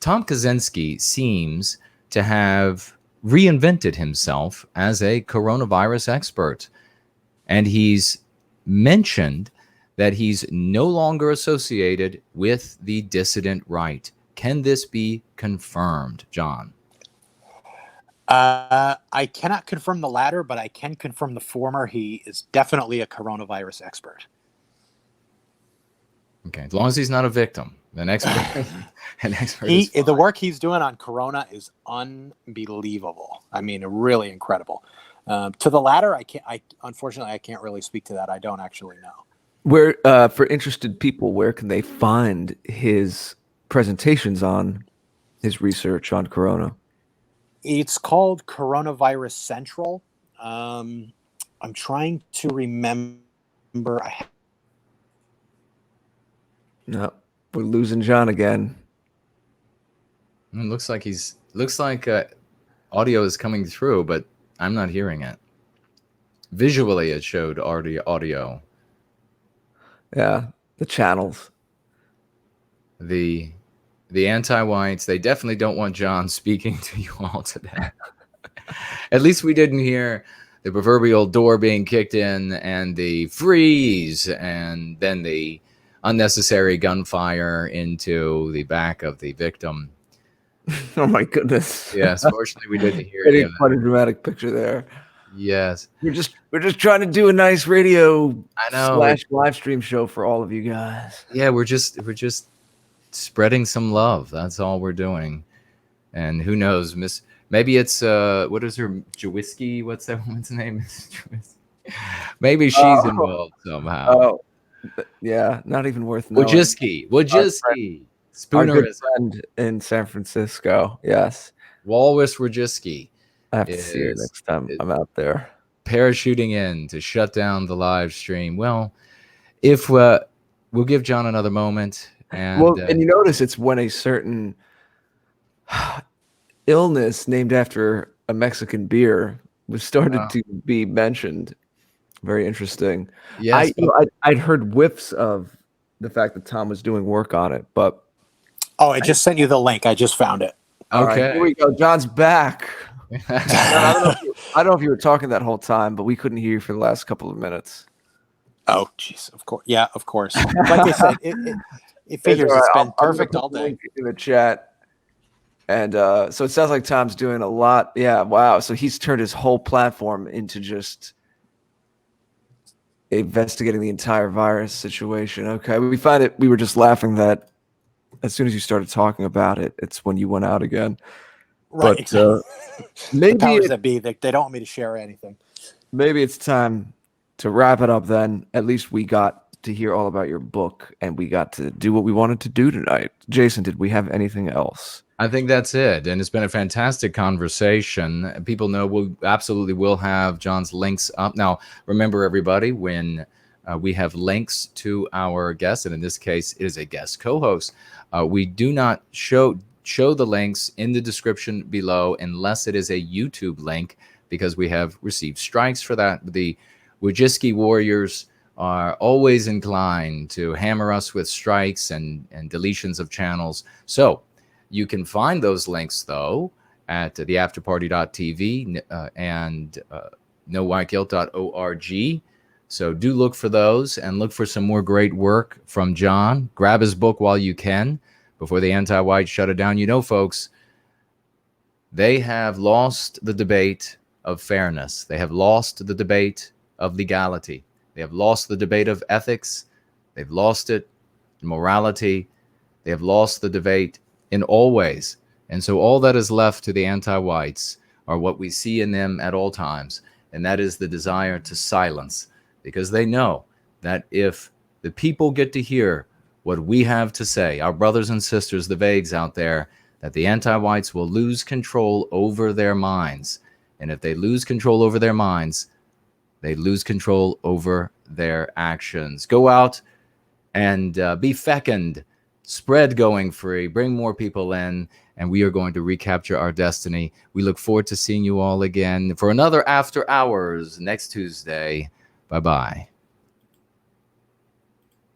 Tom Kaczynski seems to have reinvented himself as a coronavirus expert. And he's mentioned that he's no longer associated with the dissident right. Can this be confirmed, John? I cannot confirm the latter, but I can confirm the former. He is definitely a coronavirus expert. Okay, as long as he's not a victim, an expert. The work he's doing on corona is unbelievable. I mean, really incredible. To the latter, unfortunately, I can't really speak to that. I don't actually know. Where, for interested people, where can they find his presentations on his research on corona? It's called Coronavirus Central. I'm trying to remember. No, we're losing John again. It looks like audio is coming through, but I'm not hearing it. Visually, it showed audio. Yeah, the channels. The anti-whites, they definitely don't want John speaking to you all today. At least we didn't hear the proverbial door being kicked in and the freeze and then the unnecessary gunfire into the back of the victim. Oh my goodness. Yes, fortunately we didn't hear any of that. Quite a dramatic picture there. Yes. We're just trying to do a nice radio / live stream show for all of you guys. Yeah, we're just spreading some love. That's all we're doing. And who knows, maybe it's what is her Jawiski? What's that woman's name? Maybe she's involved somehow. Oh, yeah, not even worth knowing. Wojcicki. Our good friend in San Francisco. Yes. Walrus Wojcicki. I have to see her next time I'm out there. Parachuting in to shut down the live stream. Well, if we'll give John another moment. And you notice it's when a certain illness named after a Mexican beer was started to be mentioned. Very interesting. Yes, I'd heard whiffs of the fact that Tom was doing work on it, but I just sent you the link. I just found it. Okay, right, here we go. John's back. I don't know if you were talking that whole time, but we couldn't hear you for the last couple of minutes. Oh, jeez. Of course. Yeah, of course. Like I said, it figures it's been perfect all day. In the chat. And so it sounds like Tom's doing a lot. Yeah, wow. So he's turned his whole platform into just investigating the entire virus situation. Okay, we were just laughing that as soon as you started talking about it, it's when you went out again. Right. But maybe the powers that be, they don't want me to share anything. Maybe it's time to wrap it up then. At least we got to hear all about your book and we got to do what we wanted to do tonight. Jason, did we have anything else? I think that's it. And it's been a fantastic conversation. People know we absolutely will have John's links up. Now, remember, everybody, when we have links to our guests, and in this case, it is a guest co-host, we do not show the links in the description below unless it is a YouTube link, because we have received strikes for that. The Wojcicki warriors are always inclined to hammer us with strikes and deletions of channels. So you can find those links, though, at theafterparty.tv and nowhiteguilt.org. So do look for those and look for some more great work from John. Grab his book while you can before the anti-white shut it down. You know, folks, they have lost the debate of fairness. They have lost the debate of legality. They have lost the debate of ethics. They've lost it in morality. They have lost the debate in all ways. And so all that is left to the anti-whites are what we see in them at all times, and that is the desire to silence, because they know that if the people get to hear what we have to say, our brothers and sisters, the vagues out there, that the anti-whites will lose control over their minds. And if they lose control over their minds, they lose control over their actions. Go out and be fecund, spread going free, bring more people in, and we are going to recapture our destiny. We look forward to seeing you all again for another After Hours next Tuesday. Bye-bye.